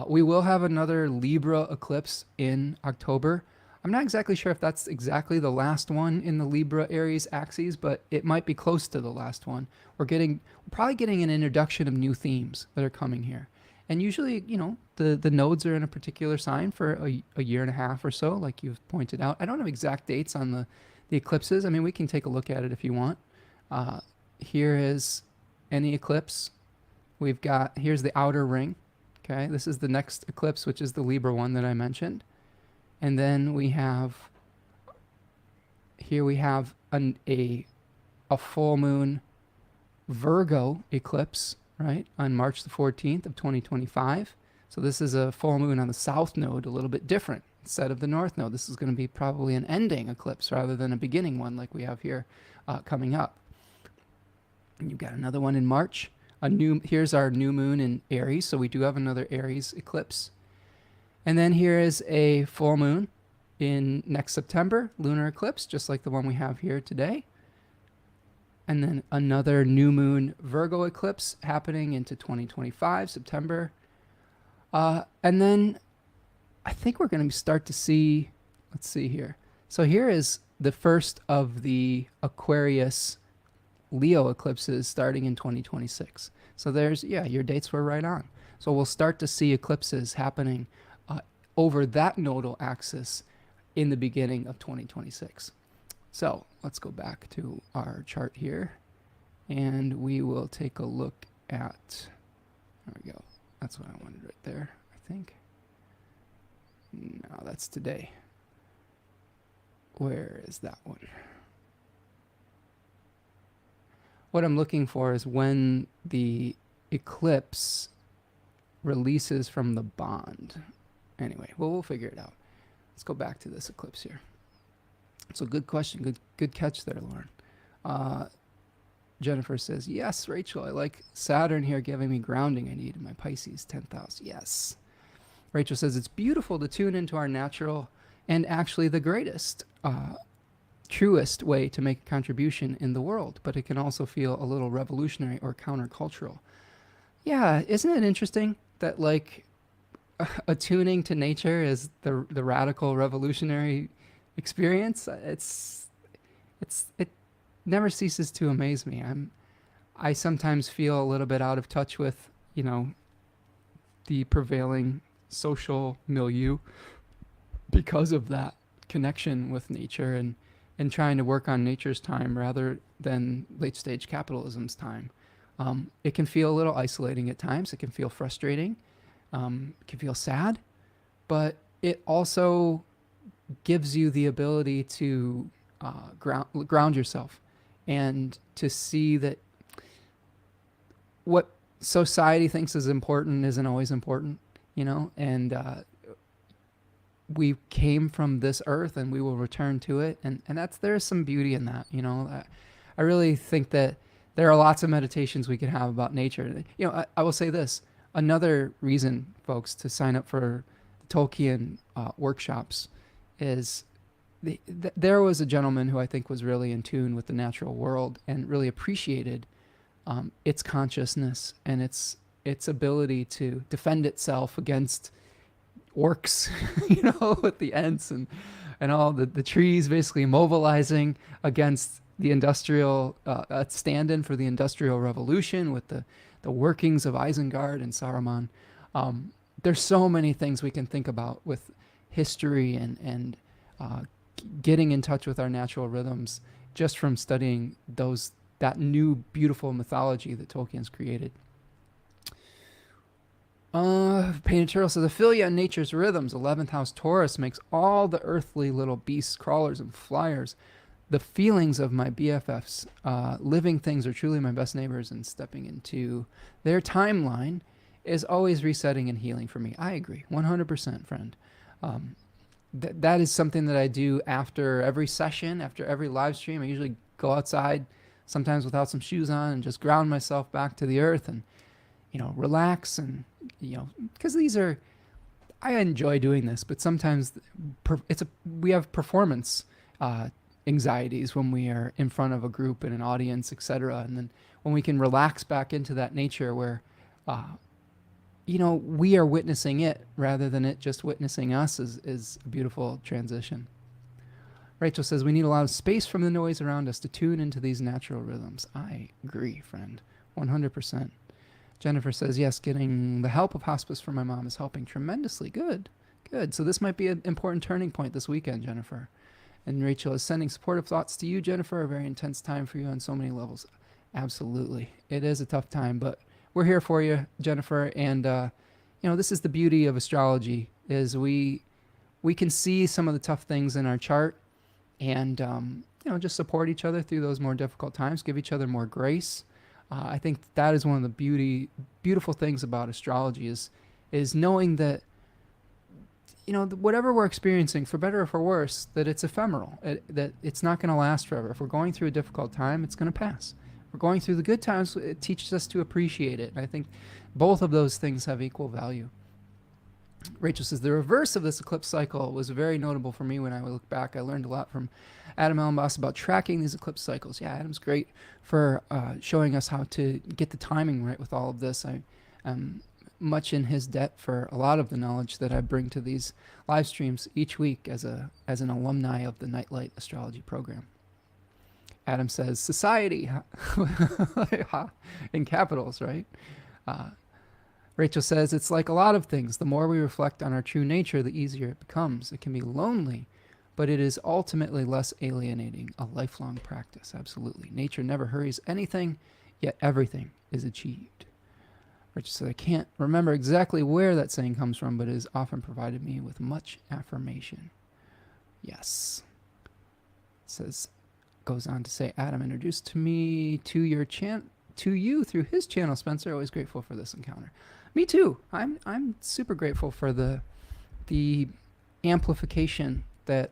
We will have another Libra eclipse in October. I'm not exactly sure if that's exactly the last one in the Libra-Aries axes, but it might be close to the last one. We're probably getting an introduction of new themes that are coming here. And usually, the nodes are in a particular sign for a year and a half or so, like you've pointed out. I don't have exact dates on the eclipses. I mean, we can take a look at it if you want. Here is any eclipse. We've got, here's the outer ring. Okay, this is the next eclipse, which is the Libra one that I mentioned. And then we have, here we have a full moon Virgo eclipse, right, on March the 14th of 2025. So this is a full moon on the south node, a little bit different instead of the north node. This is going to be probably an ending eclipse rather than a beginning one like we have here coming up. And you've got another one in March. Here's our new moon in Aries, so we do have another Aries eclipse. And then here is a full moon in next September, lunar eclipse, just like the one we have here today. And then another new moon Virgo eclipse happening into 2025, September. And then I think we're going to start to see, let's see here. So here is the first of the Aquarius Leo eclipses starting in 2026. So there's, yeah, your dates were right on. So we'll start to see eclipses happening over that nodal axis in the beginning of 2026. So let's go back to our chart here, and we will take a look at, there we go. That's what I wanted right there, I think. No, that's today. Where is that one? What I'm looking for is when the eclipse releases from the bond. Anyway, well, we'll figure it out. Let's go back to this eclipse here. So good question. Good catch there, Lauren. Jennifer says, yes, Rachel, I like Saturn here giving me grounding I need in my Pisces 10,000. Yes. Rachel says, it's beautiful to tune into our natural and actually the greatest, truest way to make a contribution in the world, but it can also feel a little revolutionary or countercultural. Yeah, isn't it interesting that like attuning to nature is the radical revolutionary experience? It never ceases to amaze me. I sometimes feel a little bit out of touch with, you know, the prevailing social milieu because of that connection with nature and trying to work on nature's time rather than late stage capitalism's time. It can feel a little isolating at times. It can feel frustrating. It can feel sad, but it also gives you the ability to ground yourself and to see that what society thinks is important isn't always important, you know, and we came from this earth and we will return to it. And there's some beauty in that, you know. I really think that there are lots of meditations we could have about nature. You know, I will say this, another reason, folks, to sign up for the Tolkien workshops is there was a gentleman who I think was really in tune with the natural world and really appreciated its consciousness and its ability to defend itself against orcs, you know, with the Ents and all the trees basically mobilizing against the industrial stand-in for the Industrial Revolution with the workings of Isengard and Saruman. There's so many things we can think about with history and getting in touch with our natural rhythms just from studying that new beautiful mythology that Tolkien's created. Painted Turtle says, I feel you on nature's rhythms. 11th house Taurus makes all the earthly little beasts, crawlers, and flyers the feelings of my BFFs. Living things are truly my best neighbors, and stepping into their timeline is always resetting and healing for me. I agree, 100%, friend. That is something that I do after every session, after every live stream. I usually go outside, sometimes without some shoes on, and just ground myself back to the earth and, you know, relax. And, you know, because I enjoy doing this, but sometimes we have performance anxieties when we are in front of a group and an audience, etc. And then when we can relax back into that nature where, you know, we are witnessing it rather than it just witnessing us is a beautiful transition. Rachel says, we need a lot of space from the noise around us to tune into these natural rhythms. I agree, friend, 100%. Jennifer says, yes, getting the help of hospice for my mom is helping tremendously. Good. So this might be an important turning point this weekend, Jennifer. And Rachel is sending supportive thoughts to you, Jennifer. A very intense time for you on so many levels. Absolutely. It is a tough time, but we're here for you, Jennifer. And, this is the beauty of astrology is we can see some of the tough things in our chart and, just support each other through those more difficult times, give each other more grace. I think that is one of the beautiful things about astrology is knowing that, whatever we're experiencing, for better or for worse, that it's ephemeral, that it's not going to last forever. If we're going through a difficult time, it's going to pass. If we're going through the good times, it teaches us to appreciate it. And I think both of those things have equal value. Rachel says, the reverse of this eclipse cycle was very notable for me when I look back. I learned a lot from Adam Ellenboss about tracking these eclipse cycles. Yeah, Adam's great for showing us how to get the timing right with all of this. I am much in his debt for a lot of the knowledge that I bring to these live streams each week as an alumni of the Nightlight Astrology program. Adam says, society, in capitals, right? Rachel says, it's like a lot of things. The more we reflect on our true nature, the easier it becomes. It can be lonely, but it is ultimately less alienating, a lifelong practice. Absolutely. Nature never hurries anything, yet everything is achieved. Rachel said, I can't remember exactly where that saying comes from, but it has often provided me with much affirmation. Yes. It says, goes on to say, Adam introduced me to you through his channel, Spencer. Always grateful for this encounter. Me too. I'm super grateful for the amplification that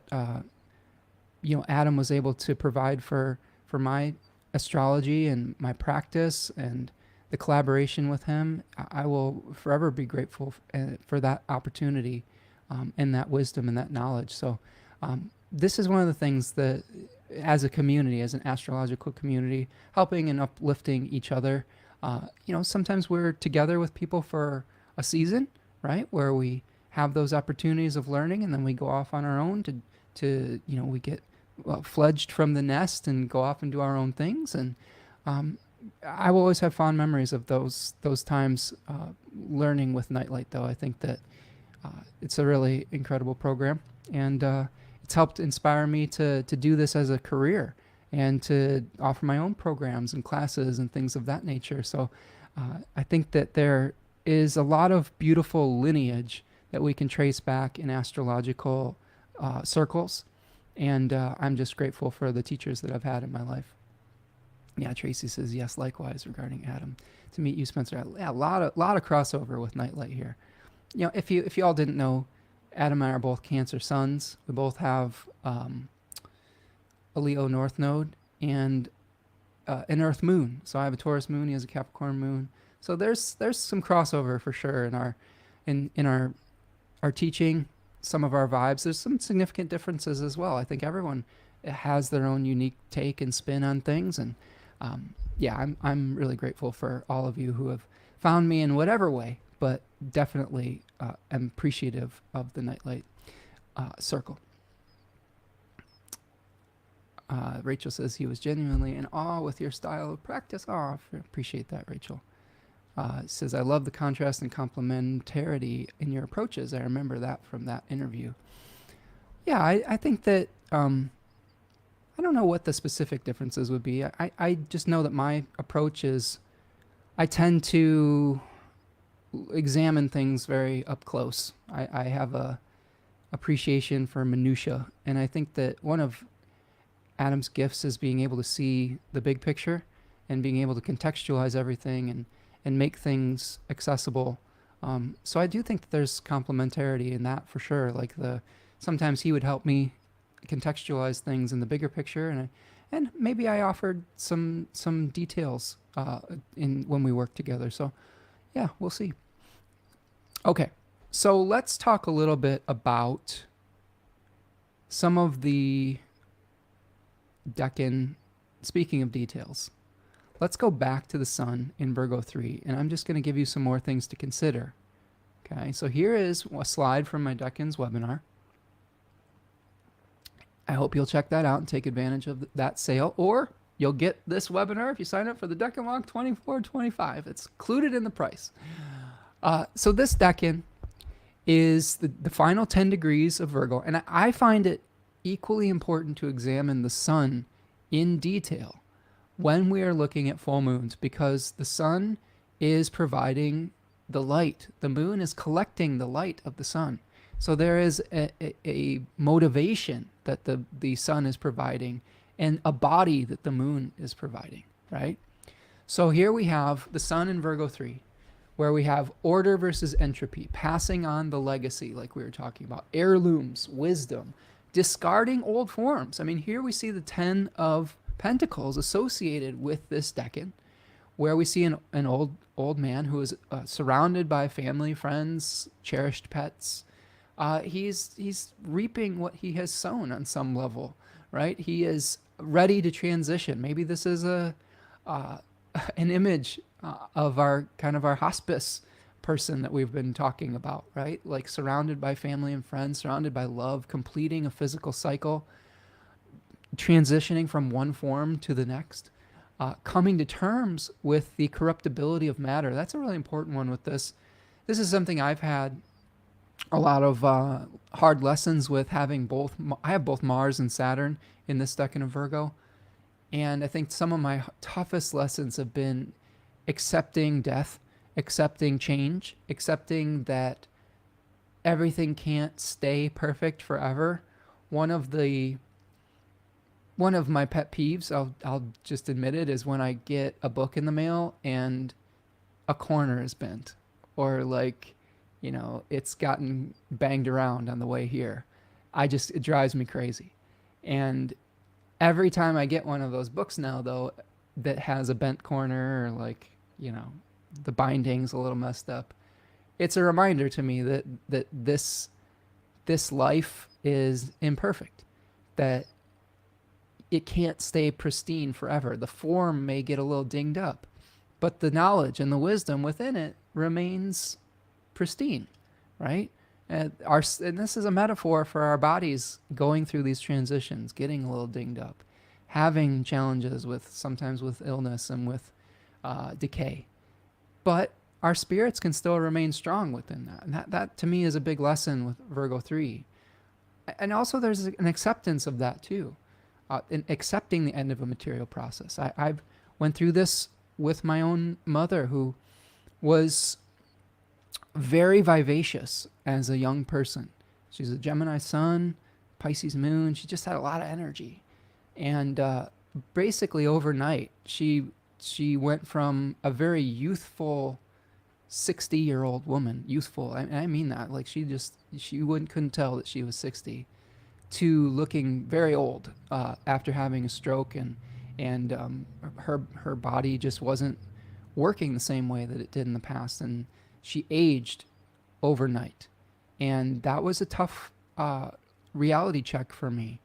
Adam was able to provide for my astrology and my practice and the collaboration with him. I will forever be grateful for that opportunity and that wisdom and that knowledge. So this is one of the things that, as a community, as an astrological community, helping and uplifting each other. Sometimes we're together with people for a season, right, where we have those opportunities of learning, and then we go off on our own to we get fledged from the nest and go off and do our own things. And I will always have fond memories of those times learning with Nightlight, though. I think that it's a really incredible program, and it's helped inspire me to do this as a career and to offer my own programs and classes and things of that nature. So I think that there is a lot of beautiful lineage that we can trace back in astrological circles. And I'm just grateful for the teachers that I've had in my life. Yeah, Tracy says, yes, likewise regarding Adam. To meet you, Spencer. Yeah, a lot of crossover with Nightlight here. If you all didn't know, Adam and I are both Cancer suns. We both have a Leo North Node and an Earth Moon. So I have a Taurus Moon. He has a Capricorn Moon. So there's some crossover for sure in our teaching, some of our vibes. There's some significant differences as well. I think everyone has their own unique take and spin on things, and I'm really grateful for all of you who have found me in whatever way, but definitely am appreciative of the Nightlight circle. Rachel says he was genuinely in awe with your style of practice. Oh, I appreciate that, Rachel. Says, I love the contrast and complementarity in your approaches. I remember that from that interview. Yeah, I think that, I don't know what the specific differences would be. I just know that my approach is, I tend to examine things very up close. I have a appreciation for minutia, and I think that one of Adam's gifts is being able to see the big picture and being able to contextualize everything and make things accessible. So I do think that there's complementarity in that for sure. Like sometimes he would help me contextualize things in the bigger picture, and maybe I offered some details when we work together. So yeah, we'll see. Okay, so let's talk a little bit about some of the Decan. Speaking of details, let's go back to the sun in Virgo 3, and I'm just going to give you some more things to consider. Okay, so here is a slide from my Decan's webinar. I hope you'll check that out and take advantage of that sale, or you'll get this webinar if you sign up for the Decan Walk 2425. It's included in the price. So this Decan is the final 10 degrees of Virgo, and I find it equally important to examine the sun in detail when we are looking at full moons, because the sun is providing the light. The moon is collecting the light of the sun. So there is a motivation that the sun is providing and a body that the moon is providing, right? So here we have the sun in Virgo 3, where we have order versus entropy, passing on the legacy, like we were talking about, heirlooms, wisdom, discarding old forms. I mean, here we see the 10 of Pentacles associated with this Decan, where we see an old man who is surrounded by family, friends, cherished pets. He's reaping what he has sown on some level, right? He is ready to transition. Maybe this is an image of our hospice person that we've been talking about, right? Like surrounded by family and friends, surrounded by love, completing a physical cycle, transitioning from one form to the next, coming to terms with the corruptibility of matter. That's a really important one with this. This is something I've had a lot of hard lessons with, having both. I have both Mars and Saturn in this decan of Virgo. And I think some of my toughest lessons have been accepting death, accepting change, accepting that everything can't stay perfect forever. One of my pet peeves, I'll just admit it, is when I get a book in the mail and a corner is bent, or like, it's gotten banged around on the way here. It drives me crazy. And every time I get one of those books now, though, that has a bent corner, or like, the binding's a little messed up, it's a reminder to me that this life is imperfect, that it can't stay pristine forever. The form may get a little dinged up, but the knowledge and the wisdom within it remains pristine, right? And this is a metaphor for our bodies going through these transitions, getting a little dinged up, having challenges sometimes with illness and with decay. But our spirits can still remain strong within that. And that to me is a big lesson with Virgo 3. And also there's an acceptance of that too. In accepting the end of a material process. I've went through this with my own mother, who was very vivacious as a young person. She's a Gemini sun, Pisces moon. She just had a lot of energy. And basically overnight, she went from a very youthful 60-year-old woman, youthful, I mean that, like she couldn't tell that she was 60, to looking very old after having a stroke, and her body just wasn't working the same way that it did in the past, and she aged overnight. And that was a tough reality check for me.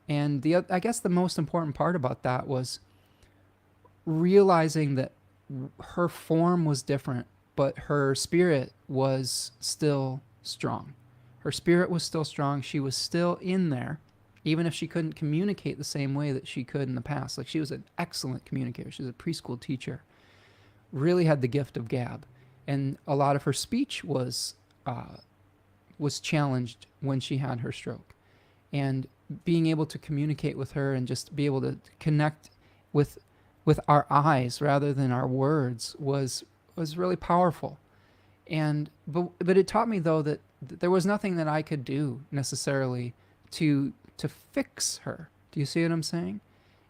And I guess the most important part about that was realizing that her form was different, but her spirit was still strong. Her spirit was still strong. She was still in there, even if she couldn't communicate the same way that she could in the past. Like, she was an excellent communicator. She was a preschool teacher, really had the gift of gab. And a lot of her speech was challenged when she had her stroke. And being able to communicate with her and just be able to connect with our eyes rather than our words was really powerful. But it taught me, though, that there was nothing that I could do necessarily to fix her. Do you see what I'm saying?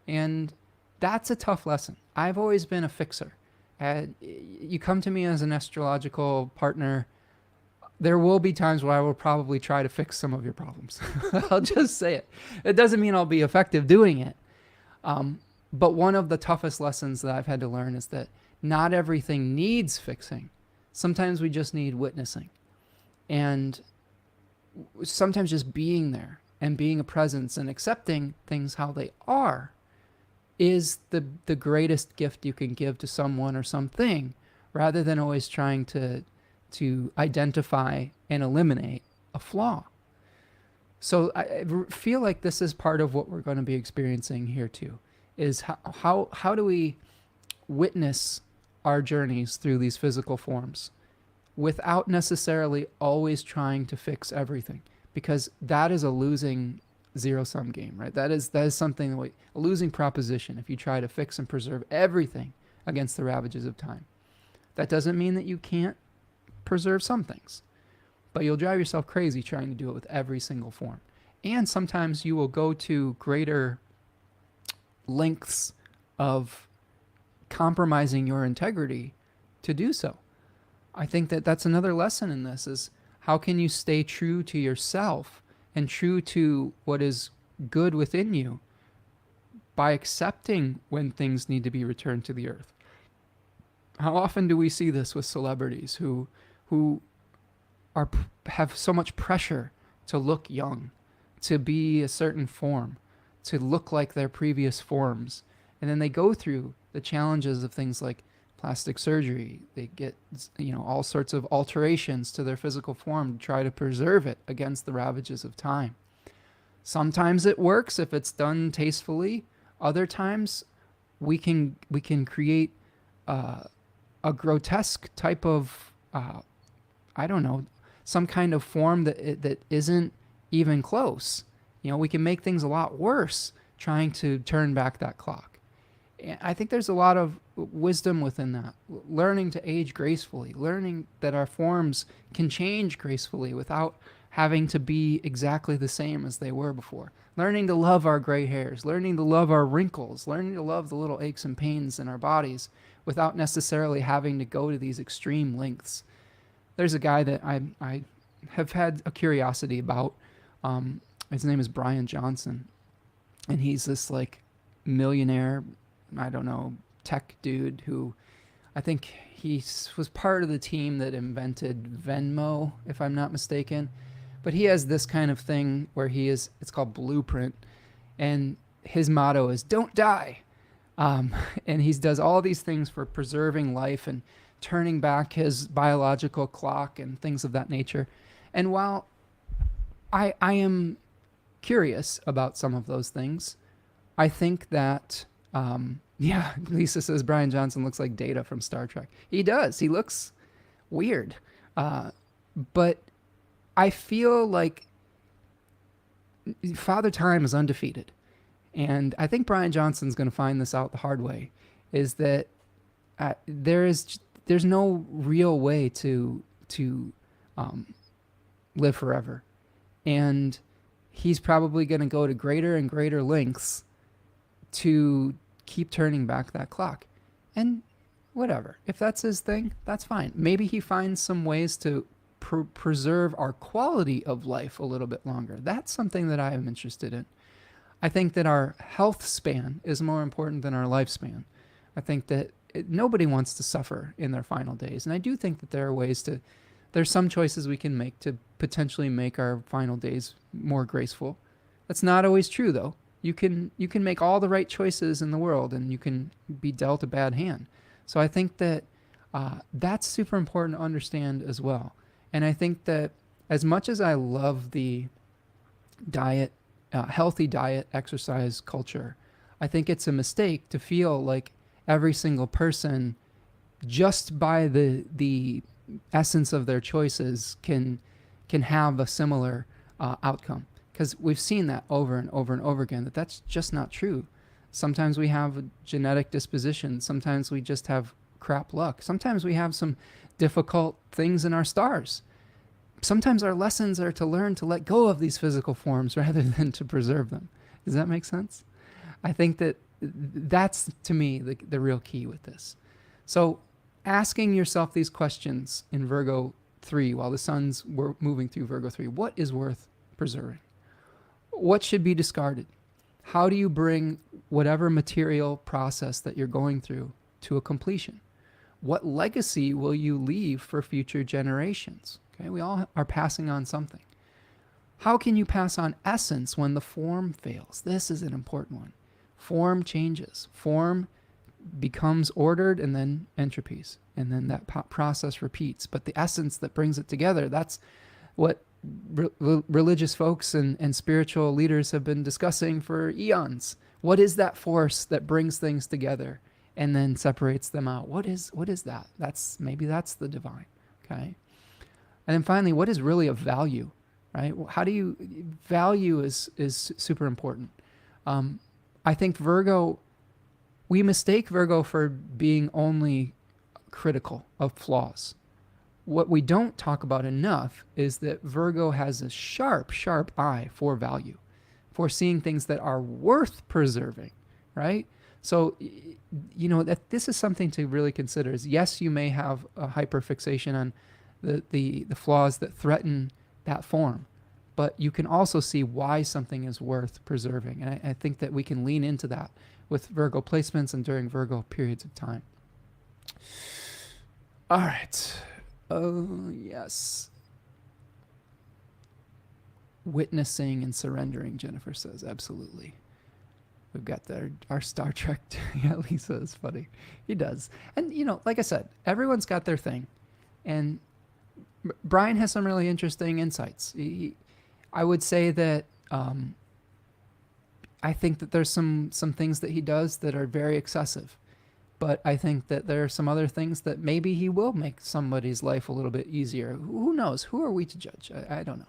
And that's a tough lesson. I've always been a fixer. You come to me as an astrological partner, there will be times where I will probably try to fix some of your problems. I'll just say it. It doesn't mean I'll be effective doing it. But one of the toughest lessons that I've had to learn is that not everything needs fixing. Sometimes we just need witnessing. And sometimes just being there and being a presence and accepting things how they are is the greatest gift you can give to someone or something, rather than always trying to identify and eliminate a flaw. So I feel like this is part of what we're going to be experiencing here too, is how do we witness our journeys through these physical forms without necessarily always trying to fix everything, because that is a losing zero-sum game, right? That is something, like a losing proposition if you try to fix and preserve everything against the ravages of time. That doesn't mean that you can't preserve some things, but you'll drive yourself crazy trying to do it with every single form. And sometimes you will go to greater lengths of compromising your integrity to do so. I think that that's another lesson in this, is how can you stay true to yourself and true to what is good within you by accepting when things need to be returned to the earth. How often do we see this with celebrities who have so much pressure to look young, to be a certain form, to look like their previous forms, and then they go through the challenges of things like plastic surgery. They get, all sorts of alterations to their physical form to try to preserve it against the ravages of time. Sometimes it works if it's done tastefully. Other times we can create a grotesque type of some kind of form that isn't even close. We can make things a lot worse trying to turn back that clock. And I think there's a lot of wisdom within that. Learning to age gracefully, learning that our forms can change gracefully without having to be exactly the same as they were before. Learning to love our gray hairs, learning to love our wrinkles, learning to love the little aches and pains in our bodies without necessarily having to go to these extreme lengths. There's a guy that I have had a curiosity about. His name is Brian Johnson, and he's this millionaire, tech dude who I think he was part of the team that invented Venmo, if I'm not mistaken. But he has this kind of thing where it's called Blueprint, and his motto is "Don't die." And he does all these things for preserving life and turning back his biological clock and things of that nature. And while I am curious about some of those things, I think that, Lisa says Brian Johnson looks like Data from Star Trek. He does. He looks weird. But I feel like Father Time is undefeated. And I think Brian Johnson's going to find this out the hard way, is that there's no real way to live forever. And he's probably going to go to greater and greater lengths to keep turning back that clock. And whatever. If that's his thing, that's fine. Maybe he finds some ways to preserve our quality of life a little bit longer. That's something that I am interested in. I think that our health span is more important than our lifespan. I think that nobody wants to suffer in their final days. And I do think that there's some choices we can make to potentially make our final days more graceful. That's not always true, though. You can make all the right choices in the world, and you can be dealt a bad hand. So I think that that's super important to understand as well. And I think that as much as I love the diet, healthy diet, exercise culture, I think it's a mistake to feel like every single person, just by the essence of their choices, can have a similar outcome. Because we've seen that over and over and over again, that's just not true. Sometimes we have a genetic disposition. Sometimes we just have crap luck. Sometimes we have some difficult things in our stars. Sometimes our lessons are to learn to let go of these physical forms rather than to preserve them. Does that make sense? I think that's, to me, the real key with this. So asking yourself these questions in Virgo 3 while the sun's moving through Virgo 3, what is worth preserving? What should be discarded? How do you bring whatever material process that you're going through to a completion? What legacy will you leave for future generations? Okay, we all are passing on something. How can you pass on essence when the form fails? This is an important one. Form changes. Form becomes ordered and then entropies. And then that process repeats. But the essence that brings it together, that's what religious folks and spiritual leaders have been discussing for eons. What is that force that brings things together and then separates them out? What is that? Maybe that's the divine. Okay. And then finally, what is really of value? right? How do you value is super important. I think Virgo, we mistake Virgo for being only critical of flaws. What we don't talk about enough is that Virgo has a sharp, sharp eye for value, for seeing things that are worth preserving, right? So, that this is something to really consider. Is yes, you may have a hyperfixation on the flaws that threaten that form, but you can also see why something is worth preserving. And I think that we can lean into that with Virgo placements and during Virgo periods of time. All right. Oh, yes. Witnessing and surrendering, Jennifer says. Absolutely. We've got our Star Trek. Yeah, Lisa is funny. He does. And, like I said, everyone's got their thing. And Brian has some really interesting insights. I would say that I think that there's some things that he does that are very excessive. But I think that there are some other things that maybe he will make somebody's life a little bit easier. Who knows? Who are we to judge? I don't know.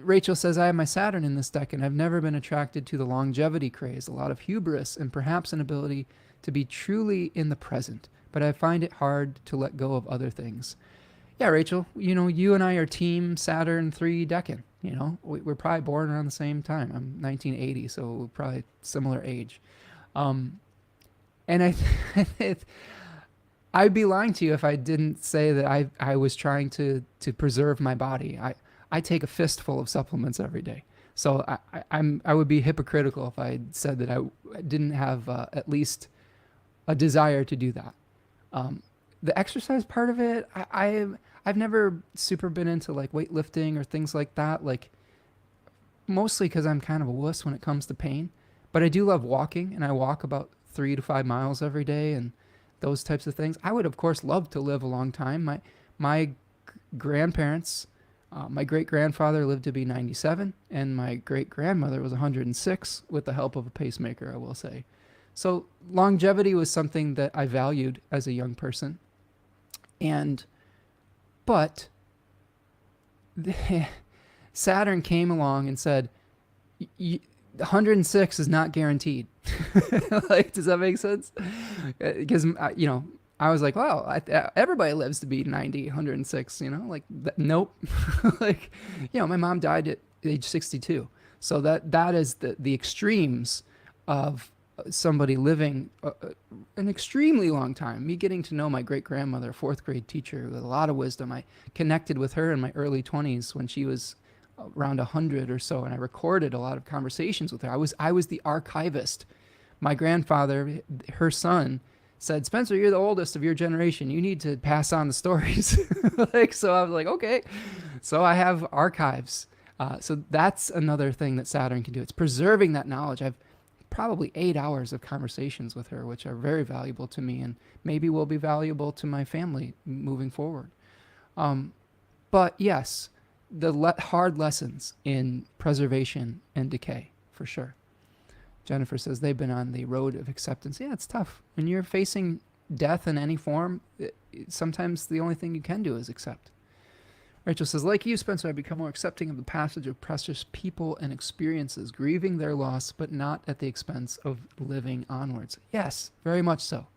Rachel says, I have my Saturn in this deck and I've never been attracted to the longevity craze, a lot of hubris and perhaps an ability to be truly in the present, but I find it hard to let go of other things. Yeah, Rachel, you and I are team Saturn 3 Decan. We're probably born around the same time. I'm 1980, so we're probably similar age. And I'd be lying to you if I didn't say that I was trying to preserve my body. I take a fistful of supplements every day. So I would be hypocritical if I said that I didn't have at least a desire to do that. The exercise part of it, I've never super been into like weightlifting or things like that. Like mostly because I'm kind of a wuss when it comes to pain. But I do love walking, and I walk about 3 to 5 miles every day and those types of things. I would, of course, love to live a long time. My grandparents, my great-grandfather lived to be 97, and my great-grandmother was 106 with the help of a pacemaker, I will say. So longevity was something that I valued as a young person. But Saturn came along and said, 106 is not guaranteed. Like, does that make sense? Because, I was like, wow, everybody lives to be 90, 106, like, nope. Like, my mom died at age 62. So that is the extremes of somebody living an extremely long time. Me getting to know my great-grandmother, a 4th grade teacher with a lot of wisdom. I connected with her in my early 20s when she was around 100 or so, and I recorded a lot of conversations with her. I was the archivist. My grandfather, her son, said, Spencer, you're the oldest of your generation. You need to pass on the stories. So I was like, okay. So I have archives. So that's another thing that Saturn can do. It's preserving that knowledge. I've probably 8 hours of conversations with her, which are very valuable to me and maybe will be valuable to my family moving forward. But yes, the hard lessons in preservation and decay, for sure. Jennifer says they've been on the road of acceptance. Yeah, it's tough. When you're facing death in any form, sometimes the only thing you can do is accept. Rachel says, like you, Spencer, I've become more accepting of the passage of precious people and experiences, grieving their loss, but not at the expense of living onwards. Yes, very much so.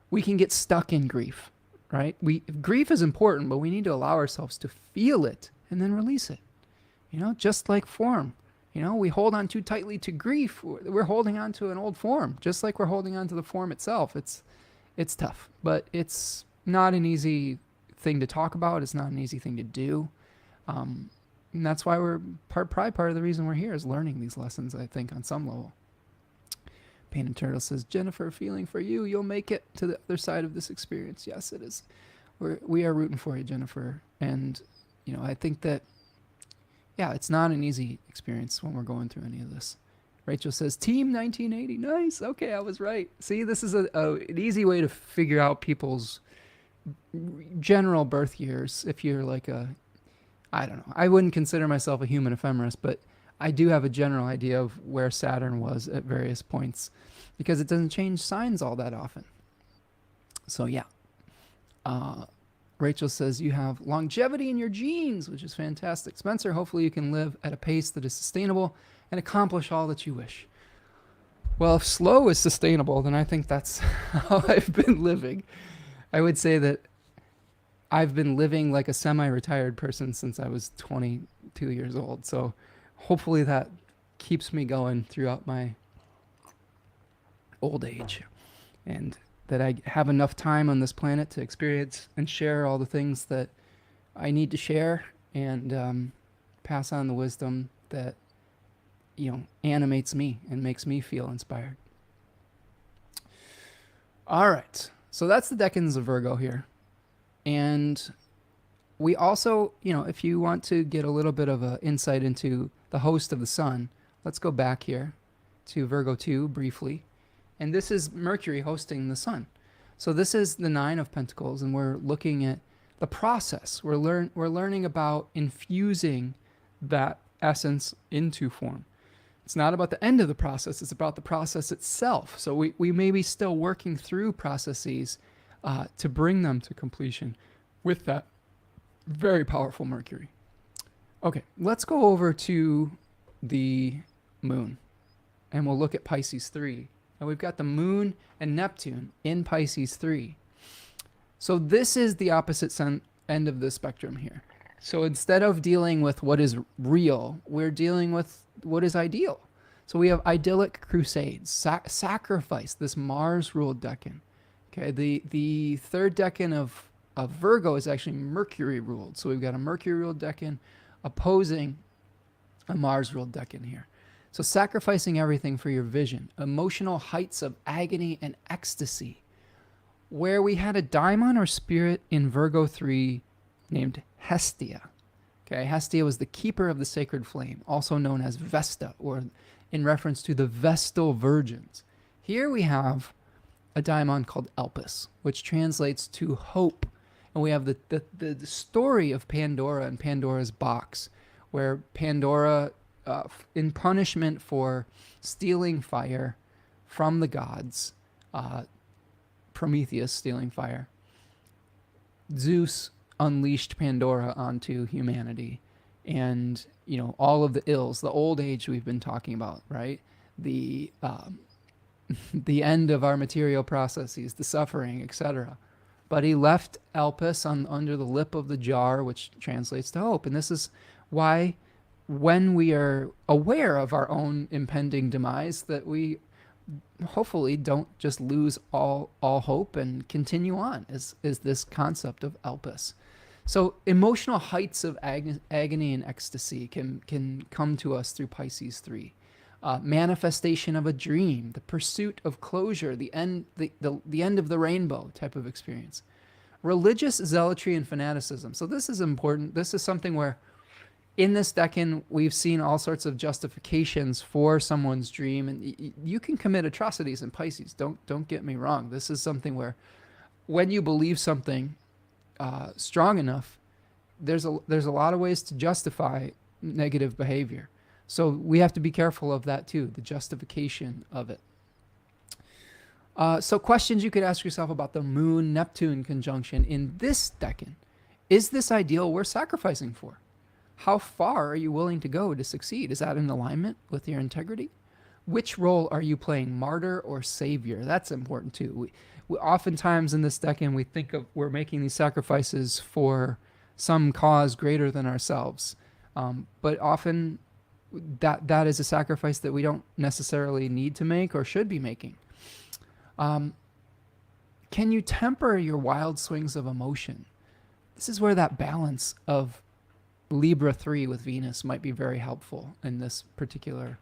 We can get stuck in grief, right? Grief is important, but we need to allow ourselves to feel it and then release it. Just like form. We hold on too tightly to grief. We're holding on to an old form, just like we're holding on to the form itself. It's tough, but it's not an easy thing to talk about. It's not an easy thing to do. And that's why we're probably part of the reason we're here is learning these lessons, I think, on some level. Pain and Turtle says, Jennifer, feeling for you. You'll make it to the other side of this experience. Yes, it is. We are rooting for you, Jennifer. And, I think that, yeah, it's not an easy experience when we're going through any of this. Rachel says, Team 1980. Nice. Okay, I was right. See, this is an easy way to figure out people's general birth years. If you're like I don't know. I wouldn't consider myself a human ephemeris, but I do have a general idea of where Saturn was at various points because it doesn't change signs all that often. So, yeah. Rachel says you have longevity in your genes, which is fantastic. Spencer, hopefully you can live at a pace that is sustainable and accomplish all that you wish. Well, if slow is sustainable, then I think that's how I've been living. I would say that I've been living like a semi-retired person since I was 22 years old. So hopefully that keeps me going throughout my old age, and that I have enough time on this planet to experience and share all the things that I need to share, and pass on the wisdom that, animates me and makes me feel inspired. All right. So that's the decans of Virgo here. And we also, if you want to get a little bit of an insight into the host of the sun, let's go back here to Virgo 2 briefly. And this is Mercury hosting the sun. So this is the 9 of Pentacles, and we're looking at the process. We're learning about infusing that essence into form. It's not about the end of the process, it's about the process itself. So we may be still working through processes to bring them to completion with that very powerful Mercury. Okay, let's go over to the moon, and we'll look at Pisces 3. And we've got the moon and Neptune in Pisces 3. So this is the opposite end of the spectrum here. So instead of dealing with what is real, we're dealing with what is ideal. So we have idyllic crusades, sacrifice, this Mars-ruled decan. Okay, the third decan of Virgo is actually Mercury-ruled. So we've got a Mercury-ruled decan opposing a Mars-ruled decan here. So sacrificing everything for your vision, emotional heights of agony and ecstasy, where we had a daimon or spirit in Virgo 3 named Hestia. Okay, Hestia was the keeper of the sacred flame, also known as Vesta, or in reference to the Vestal virgins. Here we have a daimon called Elpis, which translates to hope. And we have the story of Pandora and Pandora's box, where Pandora, in punishment for stealing fire from the gods, Prometheus stealing fire, Zeus unleashed Pandora onto humanity, and all of the ills, the old age we've been talking about, right? The the end of our material processes, the suffering, etc. But he left Elpis under the lip of the jar, which translates to hope. And this is why, when we are aware of our own impending demise, that we hopefully don't just lose all hope and continue on, is this concept of Elpis. So emotional heights of agony and ecstasy can come to us through Pisces 3. Manifestation of a dream, the pursuit of closure, the end of the rainbow type of experience. Religious zealotry and fanaticism. So this is important. This is something where in this decan, we've seen all sorts of justifications for someone's dream, and you can commit atrocities in Pisces. Don't get me wrong. This is something where, when you believe something strong enough, there's a lot of ways to justify negative behavior. So we have to be careful of that too, the justification of it. So questions you could ask yourself about the Moon-Neptune conjunction in this decan. Is this ideal worth sacrificing for? How far are you willing to go to succeed? Is that in alignment with your integrity? Which role are you playing, martyr or savior? That's important too. We oftentimes in this decan, we think of we're making these sacrifices for some cause greater than ourselves. But often that is a sacrifice that we don't necessarily need to make or should be making. Can you temper your wild swings of emotion? This is where that balance of Libra 3 with Venus might be very helpful in this particular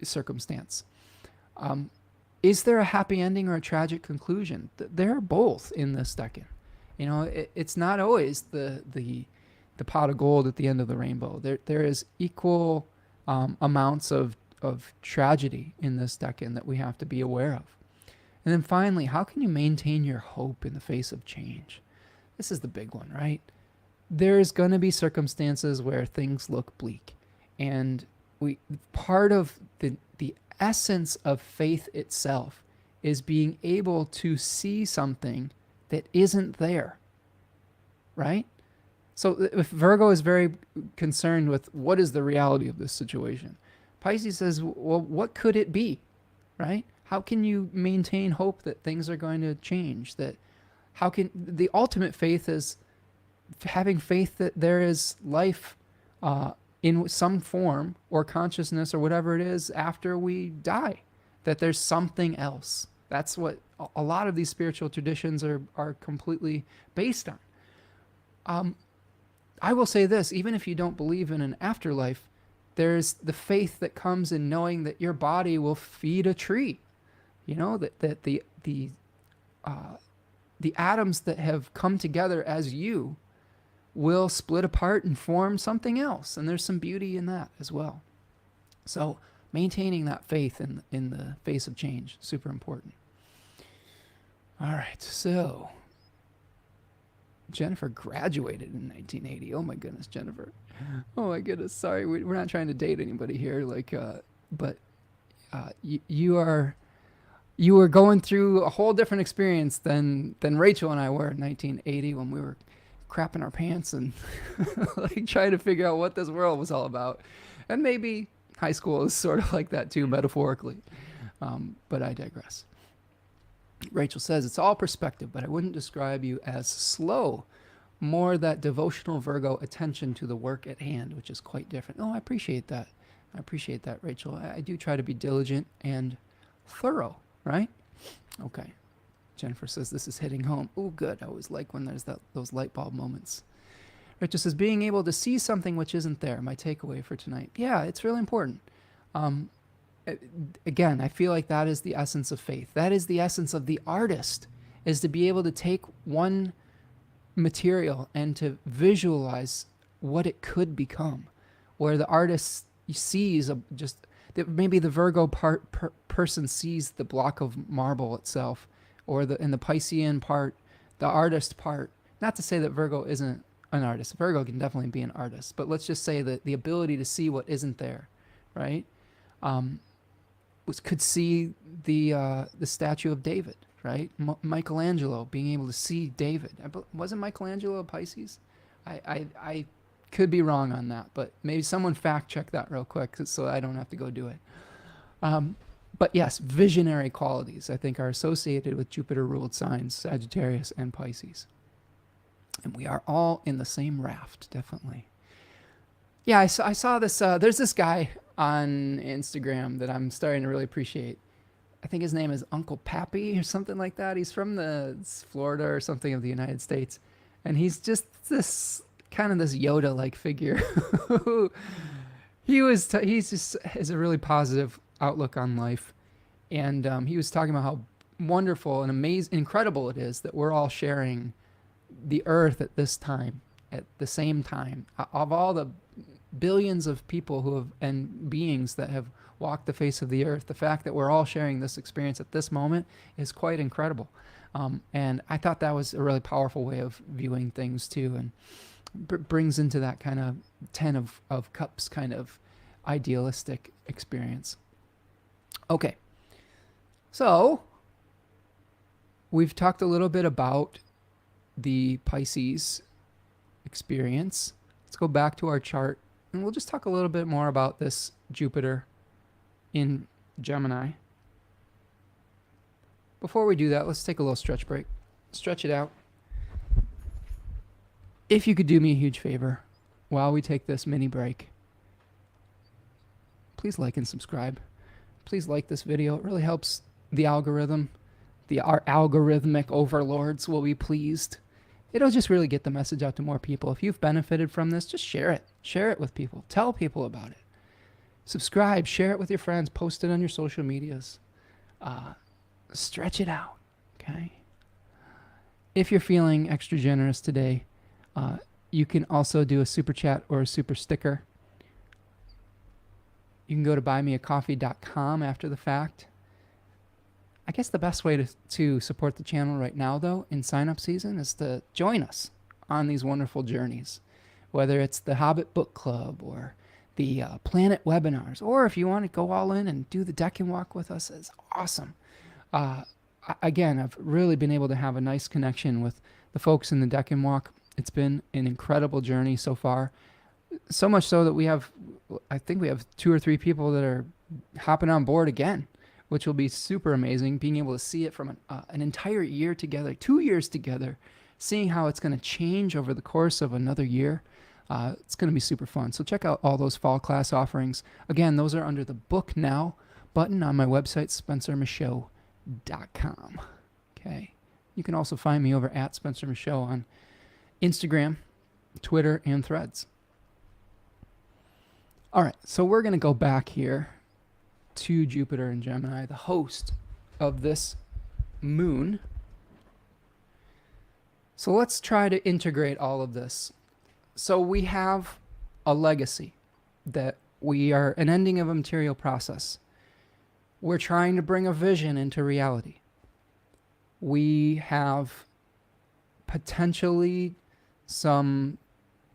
circumstance. Is there a happy ending or a tragic conclusion? There are both in this decan. It's not always the pot of gold at the end of the rainbow. There is equal amounts of tragedy in this decan that we have to be aware of. And then finally, how can you maintain your hope in the face of change? This is the big one, right? There's going to be circumstances where things look bleak. And part of the essence of faith itself is being able to see something that isn't there. right? So if Virgo is very concerned with what is the reality of this situation, Pisces says, well, what could it be, right? How can you maintain hope that things are going to change? That how can the ultimate faith is having faith that there is life in some form or consciousness or whatever it is after we die, that there's something else. That's what a lot of these spiritual traditions are completely based on. I will say this, even if you don't believe in an afterlife, there's the faith that comes in knowing that your body will feed a tree. You know, that the atoms that have come together as you will split apart and form something else. And there's some beauty in that as well. So maintaining that faith in the face of change, super important. All right, so Jennifer graduated in 1980. Oh my goodness, Jennifer. Oh my goodness. Sorry, we're not trying to date anybody here. But you are going through a whole different experience than Rachel and I were in 1980 when we were crapping our pants and like trying to figure out what this world was all about. And maybe high school is sort of like that too, metaphorically. But I digress. Rachel says, it's all perspective, but I wouldn't describe you as slow. More that devotional Virgo attention to the work at hand, which is quite different. Oh, I appreciate that. I appreciate that, Rachel. I do try to be diligent and thorough, right? Okay. Jennifer says this is hitting home. Oh, good. I always like when there's those light bulb moments. Rachel says, being able to see something which isn't there, my takeaway for tonight. Yeah, it's really important. Again, I feel like that is the essence of faith. That is the essence of the artist, is to be able to take one material and to visualize what it could become, where the artist sees maybe the Virgo person sees the block of marble itself, or in the Piscean part, the artist part. Not to say that Virgo isn't an artist. Virgo can definitely be an artist, but let's just say that the ability to see what isn't there, right? Could see the statue of David, right? Michelangelo being able to see David. Wasn't Michelangelo a Pisces? I could be wrong on that, but maybe someone fact check that real quick so I don't have to go do it. But yes, visionary qualities I think are associated with Jupiter-ruled signs, Sagittarius and Pisces. And we are all in the same raft, definitely. Yeah, I saw this. There's this guy on Instagram that I'm starting to really appreciate. I think his name is Uncle Pappy or something like that. He's from Florida or something of the United States. And he's just this Yoda-like figure. He's just has a really positive outlook on life. And he was talking about how wonderful and amazing, incredible it is that we're all sharing the earth at this time, at the same time. Of all the billions of people and beings that have walked the face of the earth, the fact that we're all sharing this experience at this moment is quite incredible. And I thought that was a really powerful way of viewing things too, and brings into that kind of 10 of cups kind of idealistic experience. Okay, so we've talked a little bit about the Pisces experience. Let's go back to our chart and we'll just talk a little bit more about this Jupiter in Gemini. Before we do that, let's take a little stretch break. Stretch it out. If you could do me a huge favor while we take this mini break, please like and subscribe. Please like this video. It really helps the algorithm. Our algorithmic overlords will be pleased. It'll just really get the message out to more people. If you've benefited from this, just share it. Share it with people. Tell people about it. Subscribe, share it with your friends, post it on your social medias. Stretch it out, okay? If you're feeling extra generous today, you can also do a super chat or a super sticker. You can go to buymeacoffee.com after the fact. I guess the best way to support the channel right now, though, in sign-up season is to join us on these wonderful journeys, whether it's the Hobbit book club or the planet webinars, or if you want to go all in and do the Decan walk with us, it's awesome. Again, I've really been able to have a nice connection with the folks in the Decan walk. It's been an incredible journey so far. So much so that I think we have 2 or 3 people that are hopping on board again, which will be super amazing. Being able to see it from an entire year together, 2 years together, seeing how it's going to change over the course of another year. It's going to be super fun. So check out all those fall class offerings. Again, those are under the Book Now button on my website, spencermichaud.com. Okay. You can also find me over at Spencer Michaud on Instagram, Twitter, and Threads. All right, so we're going to go back here to Jupiter and Gemini, the host of this moon. So let's try to integrate all of this. So we have a legacy that we are an ending of a material process. We're trying to bring a vision into reality. We have potentially some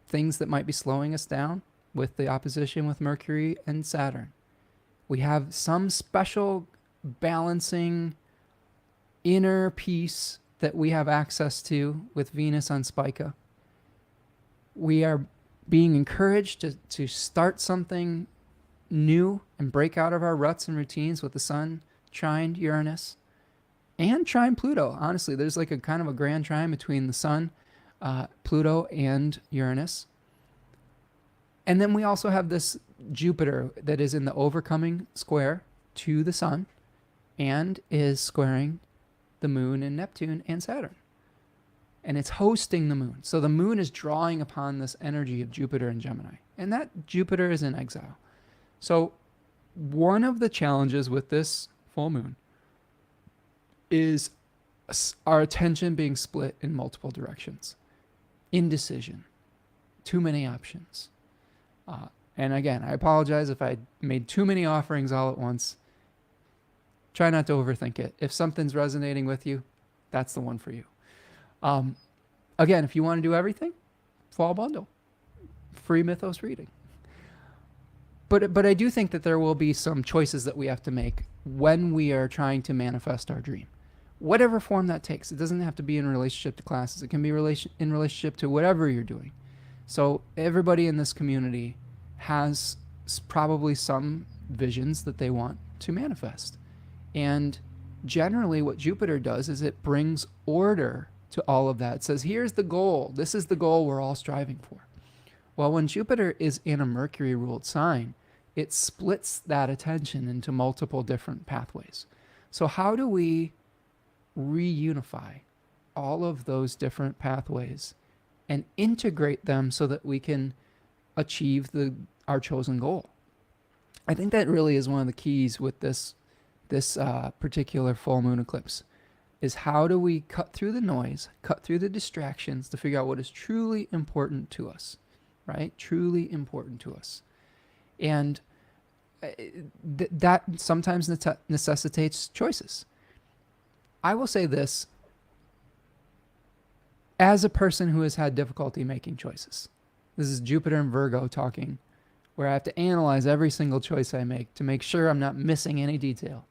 things that might be slowing us down with the opposition with Mercury and Saturn. We have some special balancing inner peace that we have access to with Venus on Spica. We are being encouraged to start something new and break out of our ruts and routines with the Sun trine Uranus and trine Pluto. Honestly, there's like a kind of a grand trine between the Sun, Pluto, and Uranus. And then we also have this Jupiter that is in the overcoming square to the Sun and is squaring the Moon and Neptune and Saturn. And it's hosting the Moon. So the Moon is drawing upon this energy of Jupiter and Gemini. And that Jupiter is in exile. So one of the challenges with this full moon is our attention being split in multiple directions. Indecision. Too many options. And again, I apologize if I made too many offerings all at once. Try not to overthink it. If something's resonating with you, that's the one for you. Again, if you want to do everything, fall bundle. Free Mythos reading. But I do think that there will be some choices that we have to make when we are trying to manifest our dream. Whatever form that takes. It doesn't have to be in relationship to classes. It can be in relationship to whatever you're doing. So everybody in this community has probably some visions that they want to manifest. And generally what Jupiter does is it brings order to all of that. It says, here's the goal. This is the goal we're all striving for. Well, when Jupiter is in a Mercury-ruled sign, it splits that attention into multiple different pathways. So how do we reunify all of those different pathways and integrate them so that we can achieve our chosen goal? I think that really is one of the keys with this particular full moon eclipse, is how do we cut through the noise, cut through the distractions to figure out what is truly important to us, right? Truly important to us. And that sometimes necessitates choices. I will say this, as a person who has had difficulty making choices. This is Jupiter and Virgo talking, where I have to analyze every single choice I make to make sure I'm not missing any detail.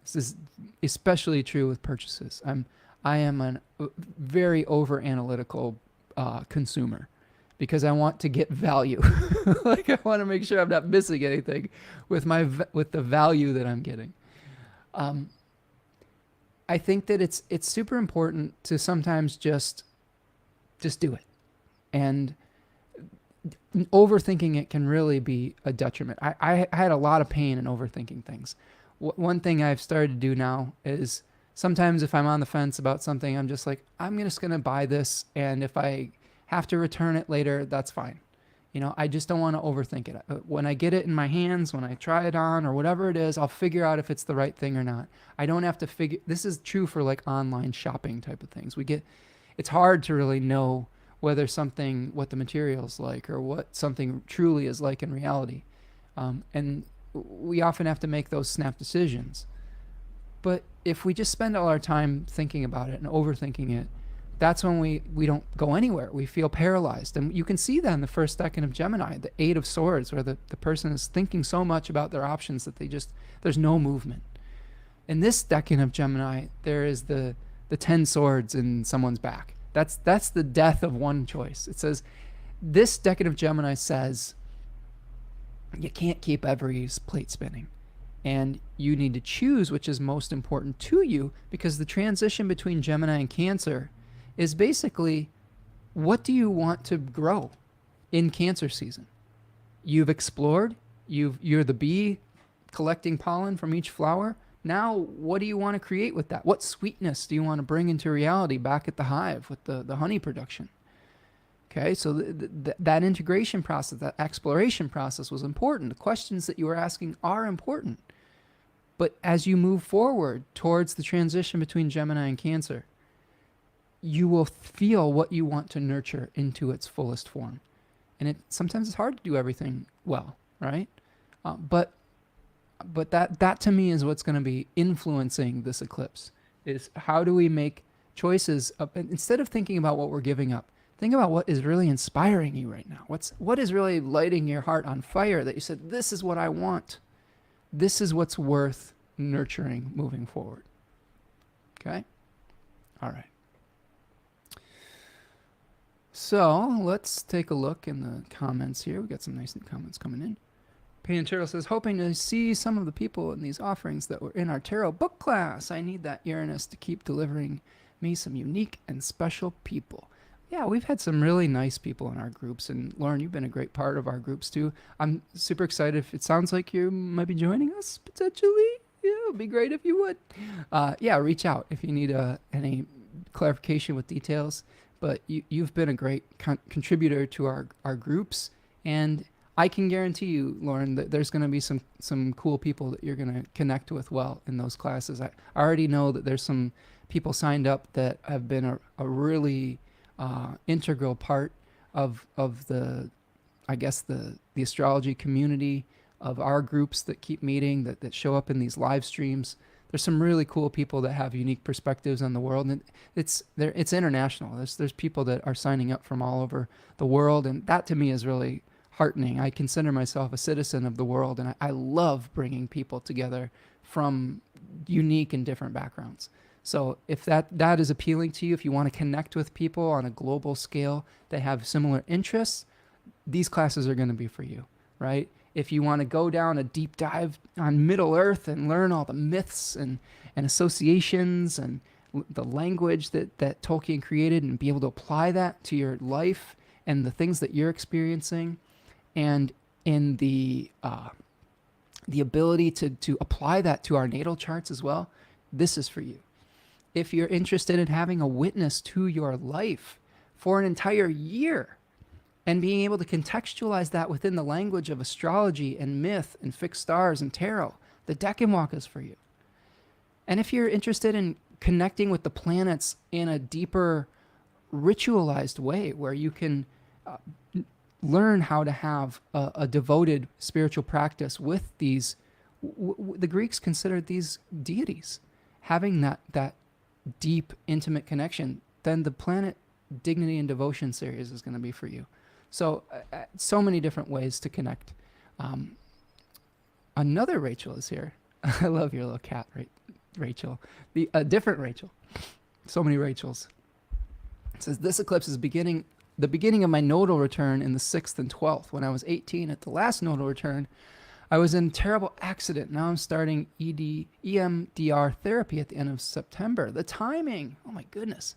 This is especially true with purchases. I am a very over-analytical consumer because I want to get value. Like I want to make sure I'm not missing anything with the value that I'm getting. I think that it's super important to sometimes just do it. And overthinking it can really be a detriment. I had a lot of pain in overthinking things. One thing I've started to do now is sometimes if I'm on the fence about something, I'm just like, I'm just going to buy this. And if I have to return it later, that's fine. You know, I just don't want to overthink it. When I get it in my hands, when I try it on or whatever it is, I'll figure out if it's the right thing or not. I don't have to this is true for like online shopping type of things. It's hard to really know what the material's like or what something truly is like in reality. And we often have to make those snap decisions. But if we just spend all our time thinking about it and overthinking it, that's when we don't go anywhere. We feel paralyzed. And you can see that in the first decan of Gemini, the 8 of Swords, where the person is thinking so much about their options that there's no movement. In this decan of Gemini, there is the 10 swords in someone's back. That's the death of one choice. It says, this decade of Gemini says you can't keep every plate spinning. And you need to choose which is most important to you, because the transition between Gemini and Cancer is basically, what do you want to grow in Cancer season? You've explored, you're the bee collecting pollen from each flower. Now, what do you want to create with that? What sweetness do you want to bring into reality back at the hive with the honey production? Okay, so that integration process, that exploration process was important. The questions that you were asking are important. But as you move forward towards the transition between Gemini and Cancer, you will feel what you want to nurture into its fullest form. And sometimes it's hard to do everything well, right? But that to me is what's going to be influencing this eclipse, is how do we make choices instead of thinking about what we're giving up, think about what is really inspiring you right now. What is really lighting your heart on fire that you said, this is what I want. This is what's worth nurturing moving forward. Okay? All right. So let's take a look in the comments here. We got some nice new comments coming in. Pain Turtle says, hoping to see some of the people in these offerings that were in our tarot book class. I need that Uranus to keep delivering me some unique and special people. Yeah, we've had some really nice people in our groups, and Lauren, you've been a great part of our groups too. I'm super excited. If it sounds like you might be joining us potentially, yeah, it would be great if you would. Yeah, reach out if you need any clarification with details. But you've been a great contributor to our groups, and I can guarantee you, Lauren, that there's going to be some cool people that you're going to connect with well in those classes. I already know that there's some people signed up that have been a really integral part of the astrology community, of our groups that keep meeting, that show up in these live streams. There's some really cool people that have unique perspectives on the world, and it's international. There's people that are signing up from all over the world, and that to me is really heartening. I consider myself a citizen of the world, and I love bringing people together from unique and different backgrounds. So if that is appealing to you, if you want to connect with people on a global scale that have similar interests, these classes are going to be for you, right? If you want to go down a deep dive on Middle Earth and learn all the myths and associations and the language that Tolkien created, and be able to apply that to your life and the things that you're experiencing, and in the ability to apply that to our natal charts as well, this is for you. If you're interested in having a witness to your life for an entire year and being able to contextualize that within the language of astrology and myth and fixed stars and tarot, the Decan walk is for you. And if you're interested in connecting with the planets in a deeper ritualized way, where you can learn how to have a devoted spiritual practice with these, the Greeks considered these deities, having that deep, intimate connection, then the Planet Dignity and Devotion series is going to be for you. So, so many different ways to connect. Another Rachel is here. I love your little cat, Rachel. A different Rachel. So many Rachels. It says, this eclipse is the beginning of my nodal return in the 6th and 12th. When I was 18 at the last nodal return, I was in a terrible accident. Now I'm starting EMDR therapy at the end of September. The timing, oh my goodness.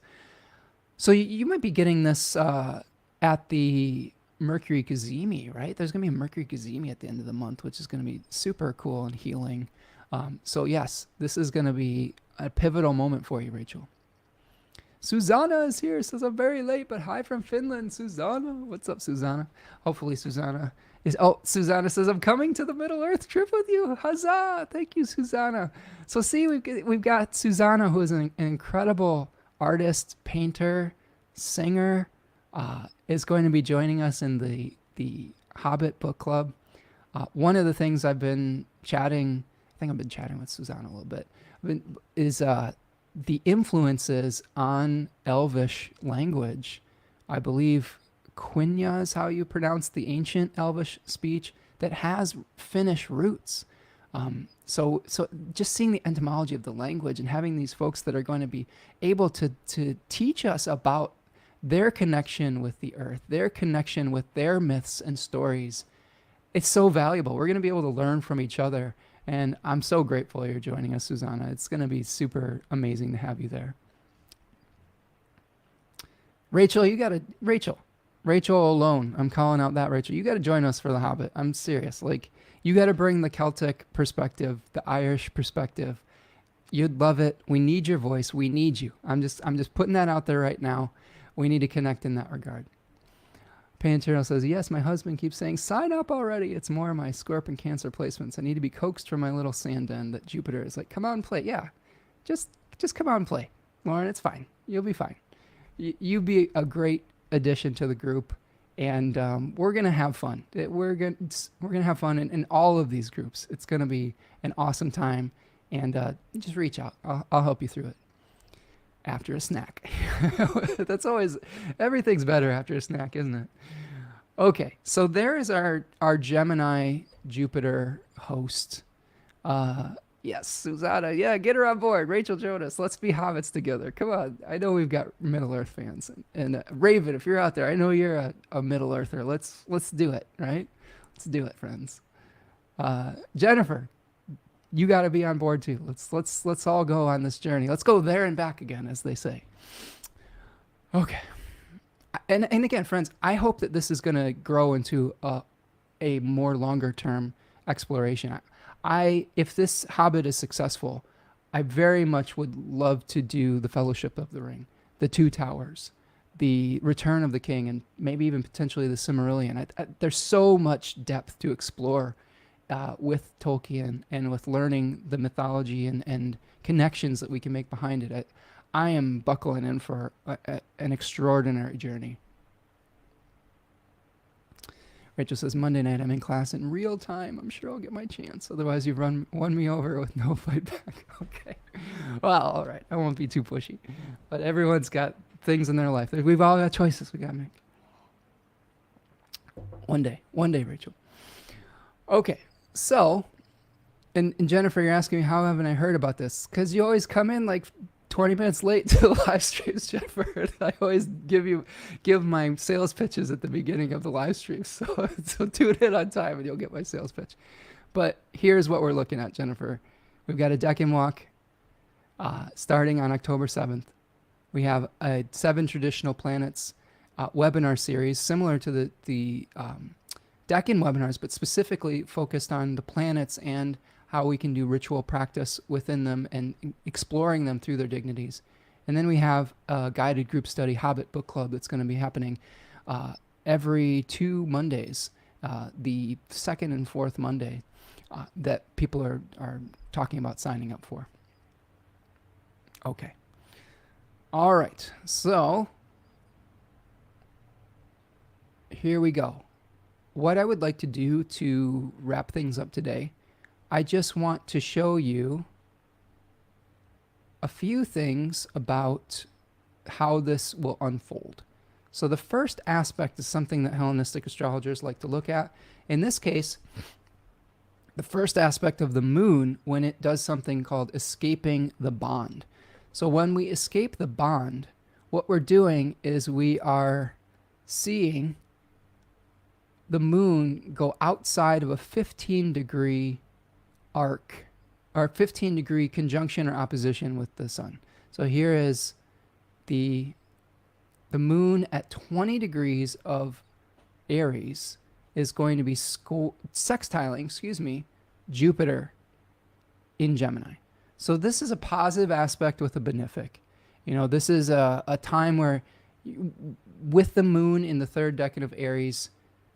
So you might be getting this at the Mercury Gazemi, right? There's going to be a Mercury Gazemi at the end of the month, which is going to be super cool and healing. So yes, this is going to be a pivotal moment for you, Rachel. Susanna is here. Says, I'm very late, but hi from Finland. Susanna, what's up, Susanna? Hopefully Susanna Susanna says, I'm coming to the Middle Earth trip with you. Huzzah! Thank you, Susanna. So see, we've got Susanna, who is an incredible artist, painter, singer, is going to be joining us in the Hobbit book club. One of the things I've been chatting with Susanna a little bit, is the influences on Elvish language. I believe Quenya is how you pronounce the ancient Elvish speech that has Finnish roots. So just seeing the etymology of the language and having these folks that are going to be able to teach us about their connection with the earth, their connection with their myths and stories. It's so valuable. We're going to be able to learn from each other. And I'm so grateful you're joining us, Susanna. It's going to be super amazing to have you there. Rachel, Rachel alone. I'm calling out that Rachel. You got to join us for the Hobbit. I'm serious. Like, you got to bring the Celtic perspective, the Irish perspective. You'd love it. We need your voice. We need you. I'm just putting that out there right now. We need to connect in that regard. Pantero says, yes, my husband keeps saying, sign up already. It's more of my Scorpion Cancer placements. I need to be coaxed from my little sand den that Jupiter is like, come out and play. Yeah, just come out and play. Lauren, it's fine. You'll be fine. You be a great addition to the group, and we're going to have fun. We're going to have fun in all of these groups. It's going to be an awesome time, and just reach out. I'll help you through it. After a snack. That's always, everything's better after a snack, isn't it? Okay, so there is our Gemini Jupiter host. Yes, Susanna. Yeah, get her on board. Rachel Jonas, let's be hobbits together. Come on. I know we've got Middle Earth fans. And Raven, if you're out there, I know you're a Middle Earther. Let's do it, right? Let's do it, friends. Jennifer, you got to be on board too. Let's all go on this journey. Let's go there and back again, as they say. Okay. And again, friends, I hope that this is going to grow into a more longer term exploration. If this Hobbit is successful, I very much would love to do the Fellowship of the Ring, the Two Towers, the Return of the King, and maybe even potentially the Silmarillion. There's so much depth to explore with Tolkien and with learning the mythology and connections that we can make behind it. I am buckling in for an extraordinary journey. Rachel says, Monday night I'm in class in real time. I'm sure I'll get my chance. Otherwise, you've won me over with no fight back. Okay. Well, all right. I won't be too pushy. But everyone's got things in their life. We've all got choices we got to make. One day, Rachel. Okay. So, and Jennifer, you're asking me, how haven't I heard about this? Because you always come in like 20 minutes late to the live streams, Jennifer. I always give my sales pitches at the beginning of the live stream. So tune in on time and you'll get my sales pitch. But here's what we're looking at, Jennifer. We've got a Decan walk starting on October 7th. We have a 7 traditional planets webinar series similar to the Decan webinars, but specifically focused on the planets and how we can do ritual practice within them and exploring them through their dignities. And then we have a guided group study Hobbit book club that's going to be happening every 2 Mondays, the second and fourth Monday that people are talking about signing up for. Okay. All right. So here we go. What I would like to do to wrap things up today, I just want to show you a few things about how this will unfold. So the first aspect is something that Hellenistic astrologers like to look at. In this case, the first aspect of the moon when it does something called escaping the bond. So when we escape the bond, what we're doing is we are seeing the moon go outside of a 15-degree arc, or 15-degree conjunction or opposition with the sun. So here is the moon at 20 degrees of Aries is going to be sextiling, Jupiter in Gemini. So this is a positive aspect with a benefic. You know, this is a time where with the moon in the third decan of Aries,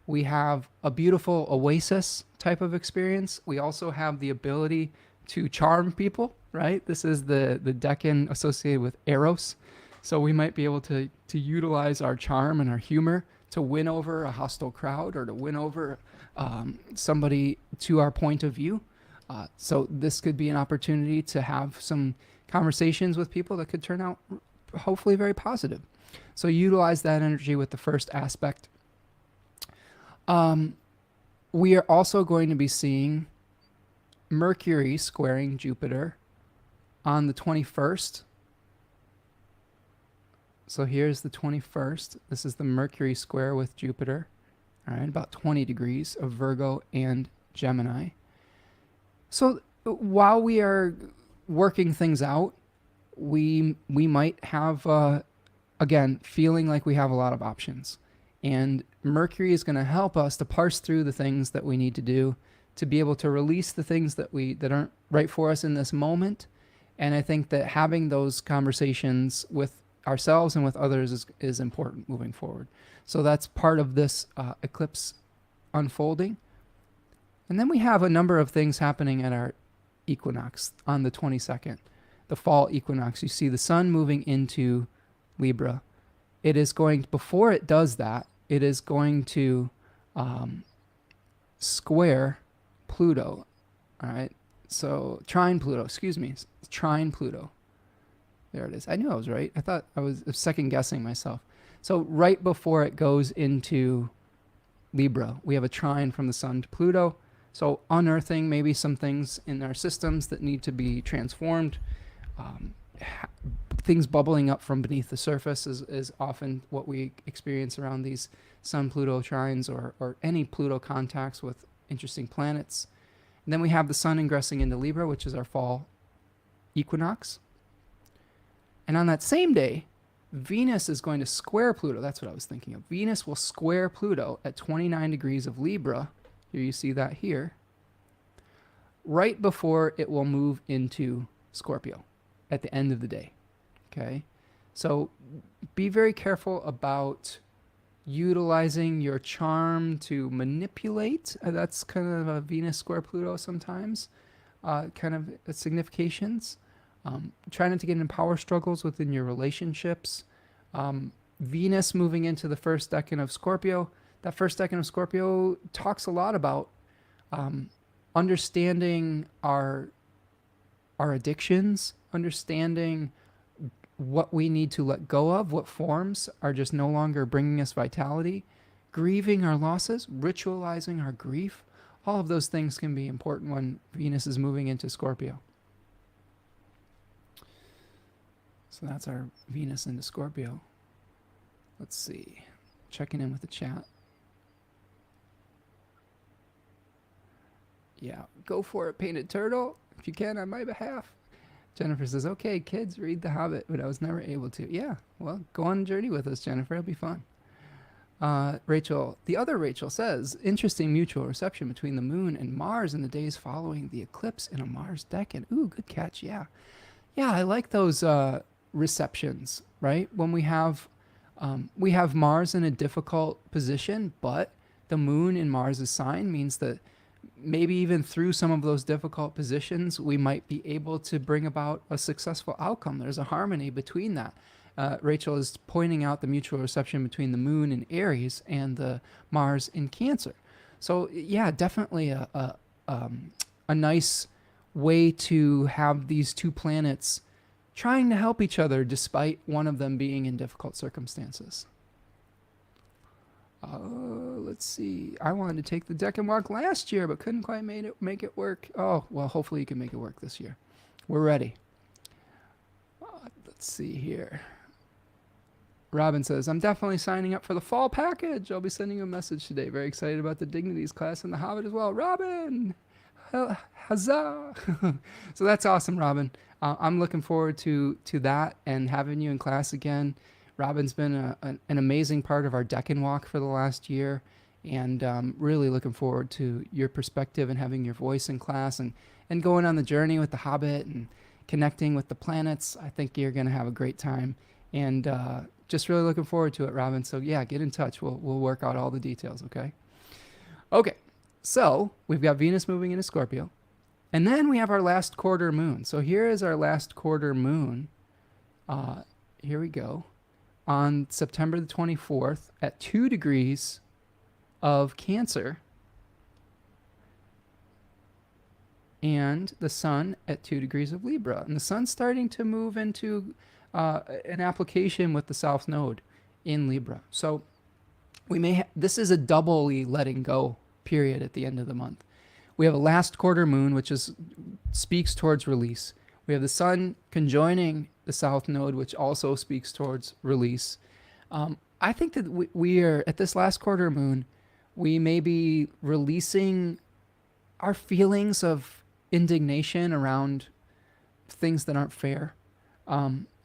we have a beautiful oasis type of experience. We also have the ability to charm people, right? This is the decan associated with Eros. So we might be able to utilize our charm and our humor to win over a hostile crowd or to win over somebody to our point of view. So this could be an opportunity to have some conversations with people that could turn out hopefully very positive. So utilize that energy with the first aspect. We are also going to be seeing Mercury squaring Jupiter on the 21st So here's the 21st. This is the Mercury square with Jupiter. All right, about 20 degrees of Virgo and Gemini. So while we are working things out, we might have, again, feeling like we have a lot of options. And Mercury is going to help us to parse through the things that we need to do to be able to release the things that aren't right for us in this moment. And I think that having those conversations with ourselves and with others is important moving forward. So that's part of this eclipse unfolding. And then we have a number of things happening at our equinox on the 22nd, the fall equinox. You see the sun moving into Libra. It is going, before it does that, it is going to square Pluto. All right. So trine Pluto, excuse me, trine Pluto. There it is. I knew I was right. I thought I was second guessing myself. So right before it goes into Libra, we have a trine from the sun to Pluto. So unearthing maybe some things in our systems that need to be transformed. Things bubbling up from beneath the surface is often what we experience around these Sun-Pluto trines or any Pluto contacts with interesting planets. And then we have the sun ingressing into Libra, which is our fall equinox. And on that same day, Venus is going to square Pluto. That's what I was thinking of. Venus will square Pluto at 29 degrees of Libra. Here you see that here. Right before it will move into Scorpio at the end of the day. Okay? So be very careful about utilizing your charm to manipulate. That's kind of a Venus square Pluto sometimes, kind of significations. Try not to get in power struggles within your relationships. Venus moving into the first decan of Scorpio. That first decan of Scorpio talks a lot about understanding our addictions, understanding what we need to let go of, what forms are just no longer bringing us vitality, grieving our losses, ritualizing our grief. All of those things can be important when Venus is moving into Scorpio. So that's our Venus into Scorpio. Let's see. Checking in with the chat. Yeah, go for it, Painted Turtle, if you can on my behalf. Jennifer says, okay, kids, read The Hobbit, but I was never able to. Yeah, well, go on a journey with us, Jennifer. It'll be fun. Rachel, the other Rachel says, interesting mutual reception between the moon and Mars in the days following the eclipse in a Mars decan. Ooh, good catch, yeah. Yeah, I like those receptions, right? When we have Mars in a difficult position, but the moon in Mars's sign means that maybe even through some of those difficult positions, we might be able to bring about a successful outcome. There's a harmony between that. Rachel is pointing out the mutual reception between the moon in Aries and the Mars in Cancer. So yeah, definitely a nice way to have these two planets trying to help each other despite one of them being in difficult circumstances. Let's see. I wanted to take the Decan walk last year, but couldn't quite make it work. Oh, well, hopefully you can make it work this year. We're ready. Let's see here. Robin says, I'm definitely signing up for the fall package. I'll be sending you a message today. Very excited about the Dignities class and the Hobbit as well. Robin! Huzzah! So that's awesome, Robin. I'm looking forward to that and having you in class again. Robin's been an amazing part of our Decan walk for the last year, and really looking forward to your perspective and having your voice in class and going on the journey with the Hobbit and connecting with the planets. I think you're going to have a great time, and just really looking forward to it, Robin. So yeah, get in touch. We'll work out all the details, okay? Okay, so we've got Venus moving into Scorpio, and then we have our last quarter moon. So here is our last quarter moon. Here we go. On September the 24th at 2 degrees of Cancer, and the sun at 2 degrees of Libra. And the sun's starting to move into an application with the South Node in Libra. So we may this is a doubly letting go period at the end of the month. We have a last quarter moon, which speaks towards release. We have the sun conjoining the south node, which also speaks towards release. I think that we are, at this last quarter moon, we may be releasing our feelings of indignation around things that aren't fair.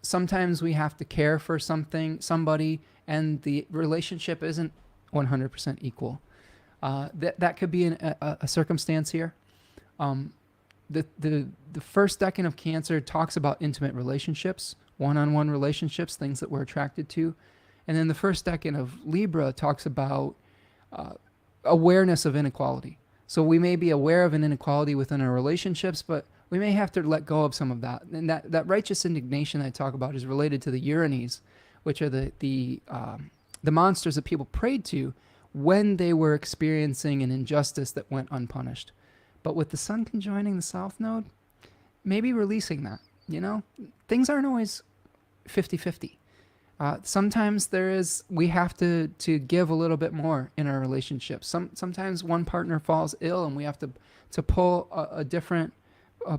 Sometimes we have to care for somebody, and the relationship isn't 100% equal. That could be a circumstance here. The first decan of Cancer talks about intimate relationships, one-on-one relationships, things that we're attracted to. And then the first decan of Libra talks about awareness of inequality. So we may be aware of an inequality within our relationships, but we may have to let go of some of that. And that righteous indignation that I talk about is related to the Uranes, which are the monsters that people prayed to when they were experiencing an injustice that went unpunished. But with the sun conjoining the south node, maybe releasing that. Things aren't always 50-50. Sometimes we have to give a little bit more in our relationship. Sometimes one partner falls ill and we have to pull a different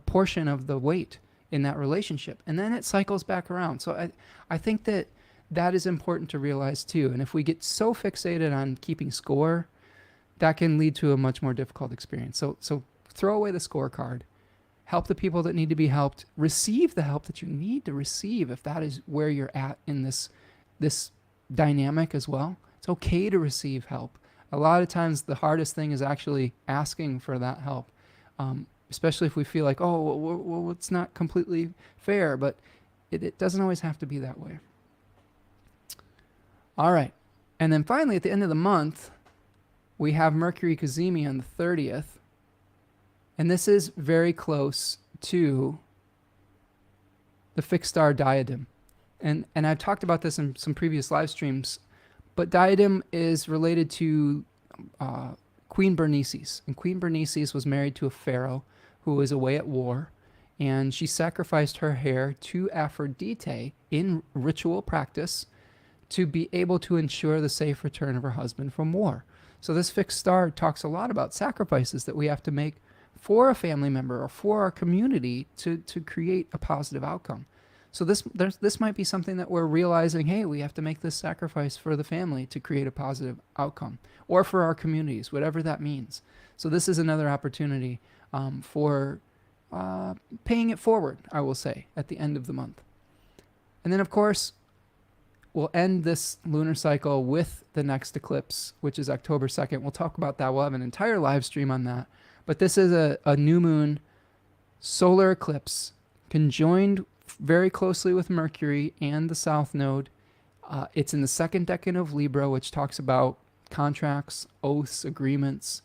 portion of the weight in that relationship. And then it cycles back around. So I think that is important to realize too. And if we get so fixated on keeping score, that can lead to a much more difficult experience. So throw away the scorecard. Help the people that need to be helped. Receive the help that you need to receive if that is where you're at in this dynamic as well. It's okay to receive help. A lot of times the hardest thing is actually asking for that help, especially if we feel like, well, it's not completely fair, but it doesn't always have to be that way. All right. And then finally, at the end of the month, we have Mercury Cazimi on the 30th. And this is very close to the fixed star diadem. And I've talked about this in some previous live streams, but diadem is related to Queen Bernices. And Queen Bernices was married to a pharaoh who was away at war, and she sacrificed her hair to Aphrodite in ritual practice to be able to ensure the safe return of her husband from war. So this fixed star talks a lot about sacrifices that we have to make for a family member or for our community to create a positive outcome. So this might be something that we're realizing, hey, we have to make this sacrifice for the family to create a positive outcome, or for our communities, whatever that means. So this is another opportunity for paying it forward, I will say, at the end of the month. And then, of course, we'll end this lunar cycle with the next eclipse, which is October 2nd. We'll talk about that. We'll have an entire live stream on that. But this is a new moon solar eclipse conjoined very closely with Mercury and the south node. It's in the second decan of Libra, which talks about contracts, oaths, agreements.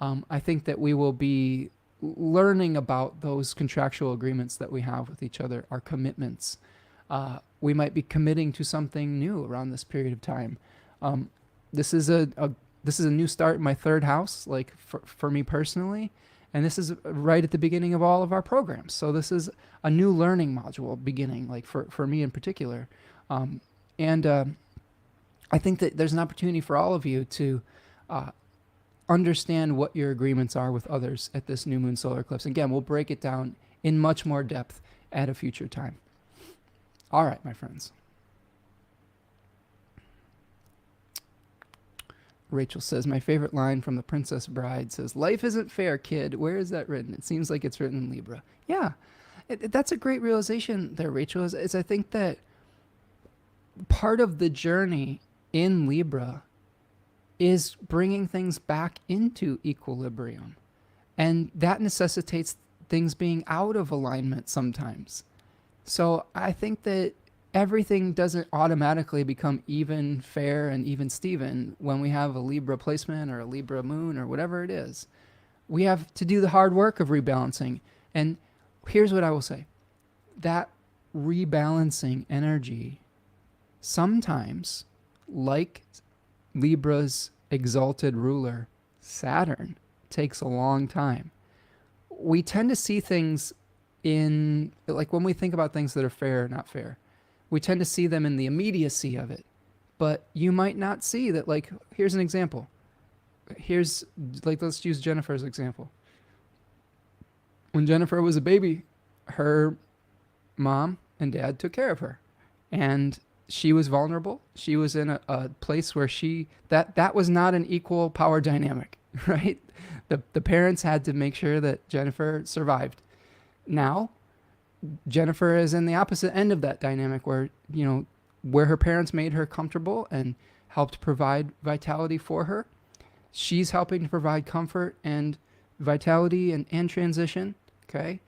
I think that we will be learning about those contractual agreements that we have with each other, our commitments. We might be committing to something new around this period of time. This is a new start in my third house, like for me personally. And this is right at the beginning of all of our programs. So this is a new learning module beginning, like for me in particular. And I think that there's an opportunity for all of you to understand what your agreements are with others at this new moon solar eclipse. Again, we'll break it down in much more depth at a future time. All right, my friends. Rachel says, my favorite line from The Princess Bride says, life isn't fair, kid. Where is that written? It seems like it's written in Libra. Yeah, that's a great realization there, Rachel, is I think that part of the journey in Libra is bringing things back into equilibrium. And that necessitates things being out of alignment sometimes. So I think that everything doesn't automatically become even, fair, and even Steven when we have a Libra placement or a Libra moon or whatever it is. We have to do the hard work of rebalancing. And here's what I will say. That rebalancing energy sometimes, like Libra's exalted ruler, Saturn, takes a long time. We tend to see things like when we think about things that are fair or not fair, we tend to see them in the immediacy of it. But you might not see that, like, here's an example. Let's use Jennifer's example. When Jennifer was a baby, her mom and dad took care of her. And she was vulnerable. She was in a place where that was not an equal power dynamic, right? The parents had to make sure that Jennifer survived. Now, Jennifer is in the opposite end of that dynamic where, where her parents made her comfortable and helped provide vitality for her. She's helping to provide comfort and vitality and transition, okay,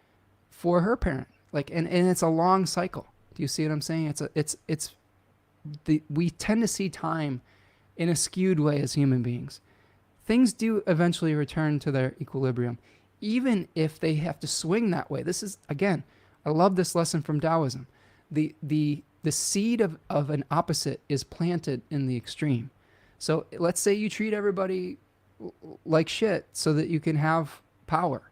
for her parent. And it's a long cycle. Do you see what I'm saying? We tend to see time in a skewed way as human beings. Things do eventually return to their equilibrium, even if they have to swing that way. This is, again, I love this lesson from Taoism. The seed of an opposite is planted in the extreme. So let's say you treat everybody like shit so that you can have power.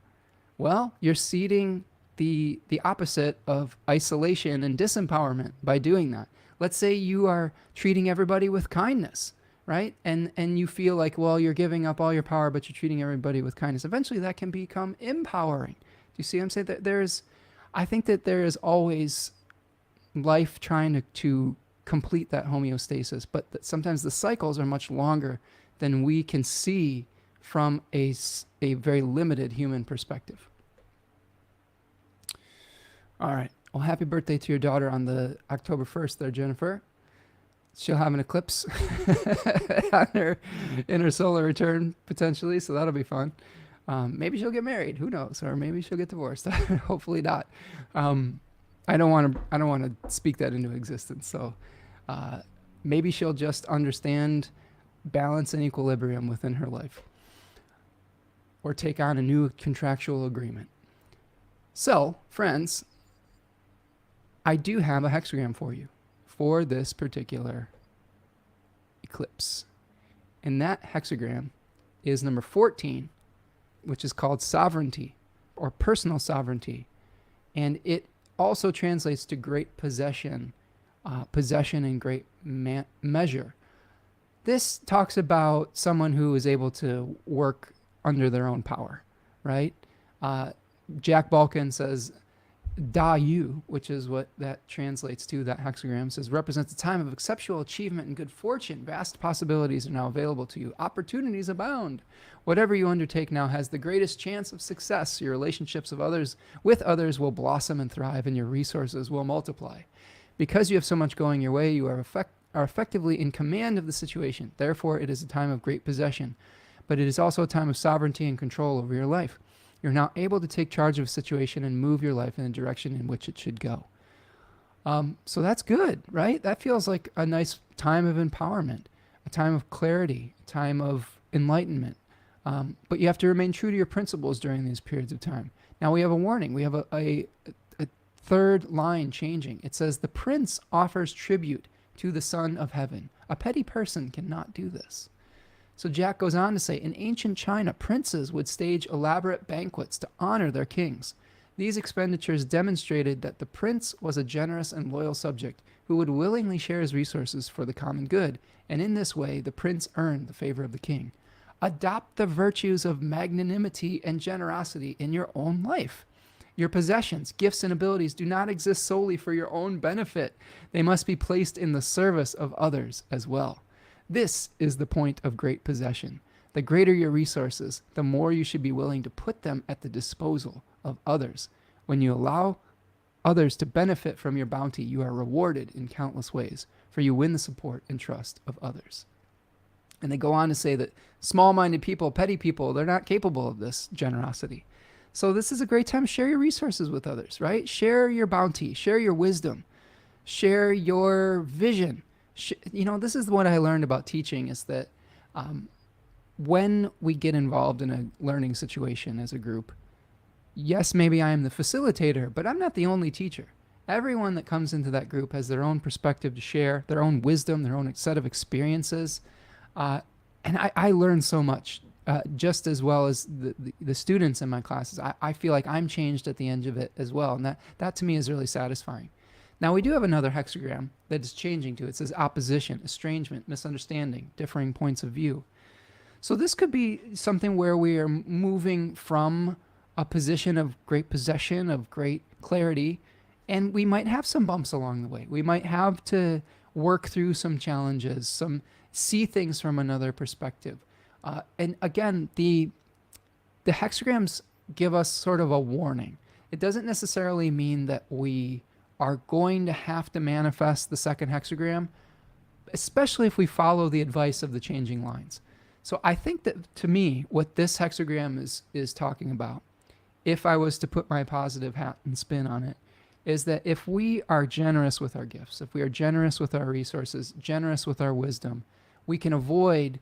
Well, you're seeding the opposite of isolation and disempowerment by doing that. Let's say you are treating everybody with kindness, right? And you feel like, well, you're giving up all your power, but you're treating everybody with kindness. Eventually that can become empowering. Do you see what I'm saying? I think that there is always life trying to complete that homeostasis, but that sometimes the cycles are much longer than we can see from a very limited human perspective. All right. Well, happy birthday to your daughter on the October 1st there, Jennifer. She'll have an eclipse in her solar return potentially, so that'll be fun. Maybe she'll get married. Who knows? Or maybe she'll get divorced. Hopefully not. I don't want to speak that into existence. So maybe she'll just understand balance and equilibrium within her life, or take on a new contractual agreement. So, friends, I do have a hexagram for you for this particular eclipse. And that hexagram is number 14, which is called sovereignty or personal sovereignty. And it also translates to great possession, possession in great measure. This talks about someone who is able to work under their own power, right? Jack Balkin says, Da Yu, which is what that translates to, that hexagram, says, represents a time of exceptional achievement and good fortune. Vast possibilities are now available to you. Opportunities abound. Whatever you undertake now has the greatest chance of success. Your relationships with others will blossom and thrive, and your resources will multiply. Because you have so much going your way, you are effectively in command of the situation. Therefore, it is a time of great possession, but it is also a time of sovereignty and control over your life. You're now able to take charge of a situation and move your life in the direction in which it should go. So that's good, right? That feels like a nice time of empowerment, a time of clarity, a time of enlightenment. But you have to remain true to your principles during these periods of time. Now we have a warning. We have a third line changing. It says, the prince offers tribute to the Son of Heaven. A petty person cannot do this. So Jack goes on to say, in ancient China, princes would stage elaborate banquets to honor their kings. These expenditures demonstrated that the prince was a generous and loyal subject who would willingly share his resources for the common good, and in this way the prince earned the favor of the king. Adopt the virtues of magnanimity and generosity in your own life. Your possessions, gifts, and abilities do not exist solely for your own benefit. They must be placed in the service of others as well. This is the point of great possession. The greater your resources, the more you should be willing to put them at the disposal of others. When you allow others to benefit from your bounty, you are rewarded in countless ways, for you win the support and trust of others. And they go on to say that small-minded people, petty people, they're not capable of this generosity. So this is a great time to share your resources with others, right? Share your bounty, share your wisdom, share your vision. This is what I learned about teaching, is that when we get involved in a learning situation as a group, yes, maybe I am the facilitator, but I'm not the only teacher. Everyone that comes into that group has their own perspective to share, their own wisdom, their own set of experiences. And I learn so much, just as well as the students in my classes. I feel like I'm changed at the end of it as well. And that to me is really satisfying. Now, we do have another hexagram that is changing to. It says opposition, estrangement, misunderstanding, differing points of view. So this could be something where we are moving from a position of great possession, of great clarity, And we might have some bumps along the way. We might have to work through some challenges, see things from another perspective. And again, the hexagrams give us sort of a warning. It doesn't necessarily mean that we are going to have to manifest the second hexagram, especially if we follow the advice of the changing lines. So I think that, to me, what this hexagram is talking about, if I was to put my positive hat and spin on it, is that if we are generous with our gifts, if we are generous with our resources, generous with our wisdom, we can avoid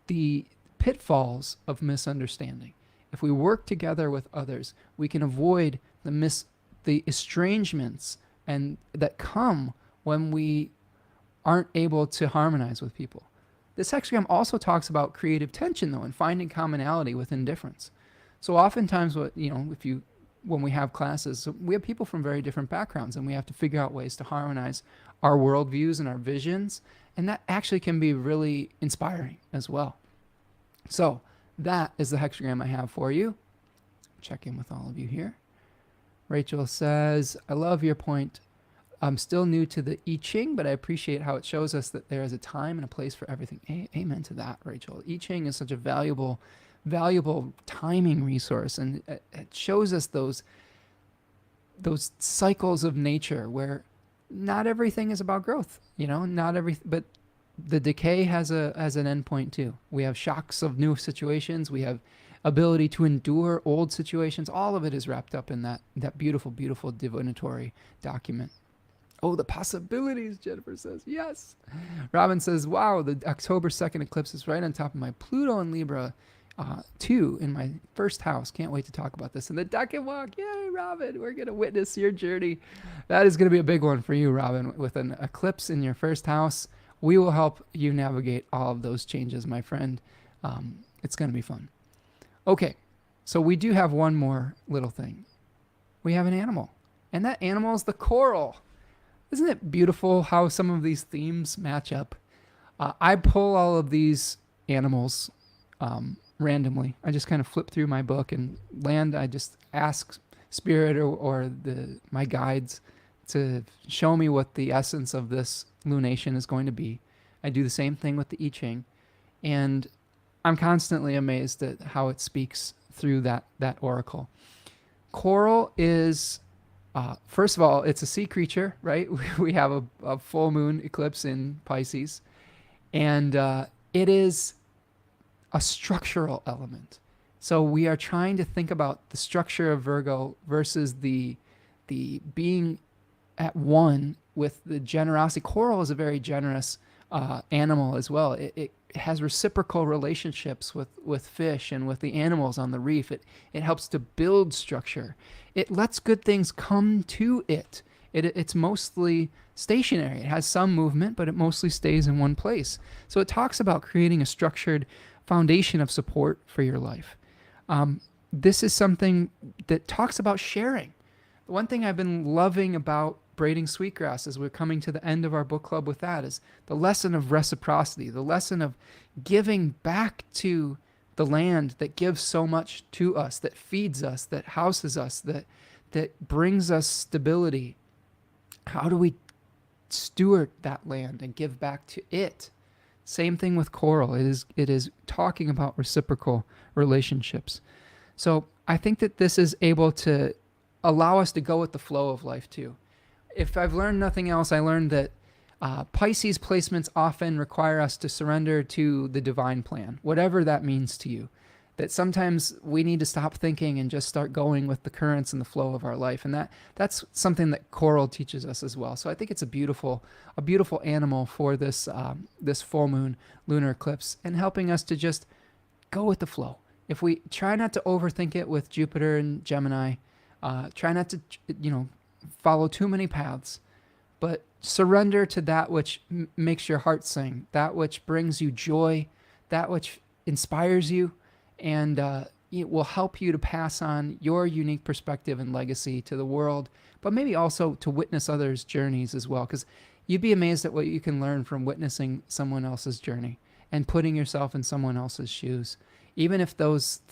the pitfalls of misunderstanding. If we work together with others, we can avoid the estrangements and that come when we aren't able to harmonize with people. This hexagram also talks about creative tension, though, and finding commonality within difference. So oftentimes, when we have classes, we have people from very different backgrounds, and we have to figure out ways to harmonize our worldviews and our visions, and that actually can be really inspiring as well. So that is the hexagram I have for you. Check in with all of you here. Rachel says, I love your point. I'm still new to the I-Ching, but I appreciate how it shows us that there is a time and a place for everything. Amen to that, Rachel. I-Ching is such a valuable timing resource, and it shows us those cycles of nature where not everything is about growth, but the decay has an end point too. We have shocks of new situations. We have ability to endure old situations. All of it is wrapped up in that beautiful, beautiful divinatory document. Oh, the possibilities, Jennifer says. Yes. Robin says, wow, the October 2nd eclipse is right on top of my Pluto and Libra 2 in my first house. Can't wait to talk about this. And the Decan walk. Yay, Robin. We're going to witness your journey. That is going to be a big one for you, Robin. With an eclipse in your first house, we will help you navigate all of those changes, my friend. It's going to be fun. Okay, so we do have one more little thing. We have an animal, and that animal is the coral. Isn't it beautiful how some of these themes match up? I pull all of these animals randomly. I just kind of flip through my book and I just ask Spirit or my guides to show me what the essence of this lunation is going to be. I do the same thing with the I-Ching, and I'm constantly amazed at how it speaks through that oracle. Coral is, first of all, it's a sea creature, right? We have a full moon eclipse in Pisces, and it is a structural element. So we are trying to think about the structure of Virgo versus the being at one with the generosity. Coral is a very generous animal as well. It has reciprocal relationships with fish and with the animals on the reef. It helps to build structure. It lets good things come to it. It's mostly stationary. It has some movement, but it mostly stays in one place. So it talks about creating a structured foundation of support for your life. This is something that talks about sharing. The one thing I've been loving about Braiding Sweetgrass, as we're coming to the end of our book club with that, is the lesson of reciprocity, the lesson of giving back to the land that gives so much to us, that feeds us, that houses us, that brings us stability. How do we steward that land and give back to it? Same thing with coral. It is talking about reciprocal relationships. So I think that this is able to allow us to go with the flow of life too. If I've learned nothing else, I learned that Pisces placements often require us to surrender to the divine plan, whatever that means to you. That sometimes we need to stop thinking and just start going with the currents and the flow of our life. And that's something that coral teaches us as well. So I think it's a beautiful animal for this full moon lunar eclipse, and helping us to just go with the flow. If we try not to overthink it with Jupiter and Gemini, try not to, follow too many paths, but surrender to that which makes your heart sing, that which brings you joy, that which inspires you, and it will help you to pass on your unique perspective and legacy to the world, but maybe also to witness others' journeys as well, because you'd be amazed at what you can learn from witnessing someone else's journey and putting yourself in someone else's shoes, even if those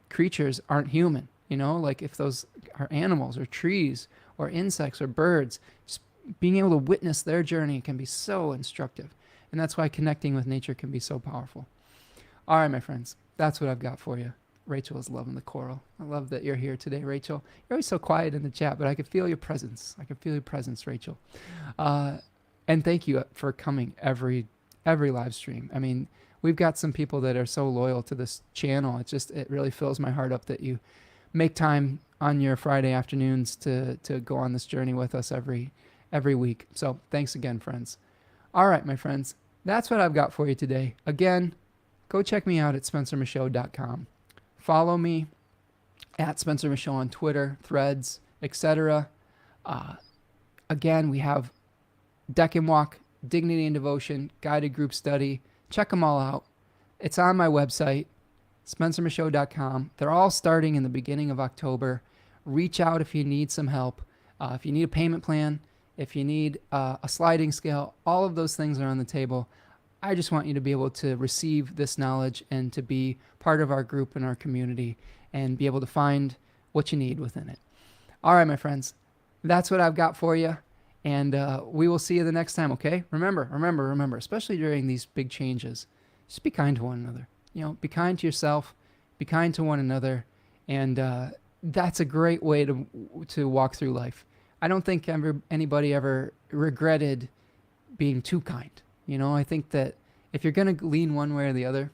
creatures aren't human, like if those are animals or trees or insects or birds. Just being able to witness their journey can be so instructive. And that's why connecting with nature can be so powerful. All right, my friends, that's what I've got for you. Rachel is loving the coral. I love that you're here today, Rachel. You're always so quiet in the chat, but I can feel your presence. I can feel your presence, Rachel. And thank you for coming every live stream. I mean, we've got some people that are so loyal to this channel. It really fills my heart up that you make time on your Friday afternoons to go on this journey with us every week. So thanks again, friends. All right, my friends, that's what I've got for you today. Again, go check me out at spencermichaud.com. Follow me at Spencer Michaud on Twitter, Threads, etc. Again, we have Decan Walk, Dignity and Devotion, Guided Group Study. Check them all out. It's on my website, spencermichaud.com. They're all starting in the beginning of October. Reach out if you need some help. If you need a payment plan, if you need a sliding scale, all of those things are on the table. I just want you to be able to receive this knowledge and to be part of our group and our community and be able to find what you need within it. All right, my friends, that's what I've got for you. And we will see you the next time, okay? Remember, especially during these big changes, just be kind to one another. Be kind to yourself, be kind to one another. And that's a great way to walk through life. I don't think anybody ever regretted being too kind. I think that if you're going to lean one way or the other,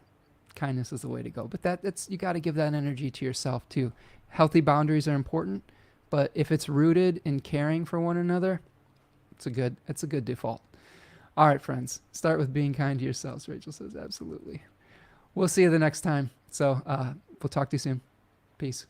kindness is the way to go. But you got to give that energy to yourself too. Healthy boundaries are important, but if it's rooted in caring for one another, it's a good default. All right, friends, start with being kind to yourselves. Rachel says, absolutely. We'll see you the next time. So we'll talk to you soon. Peace.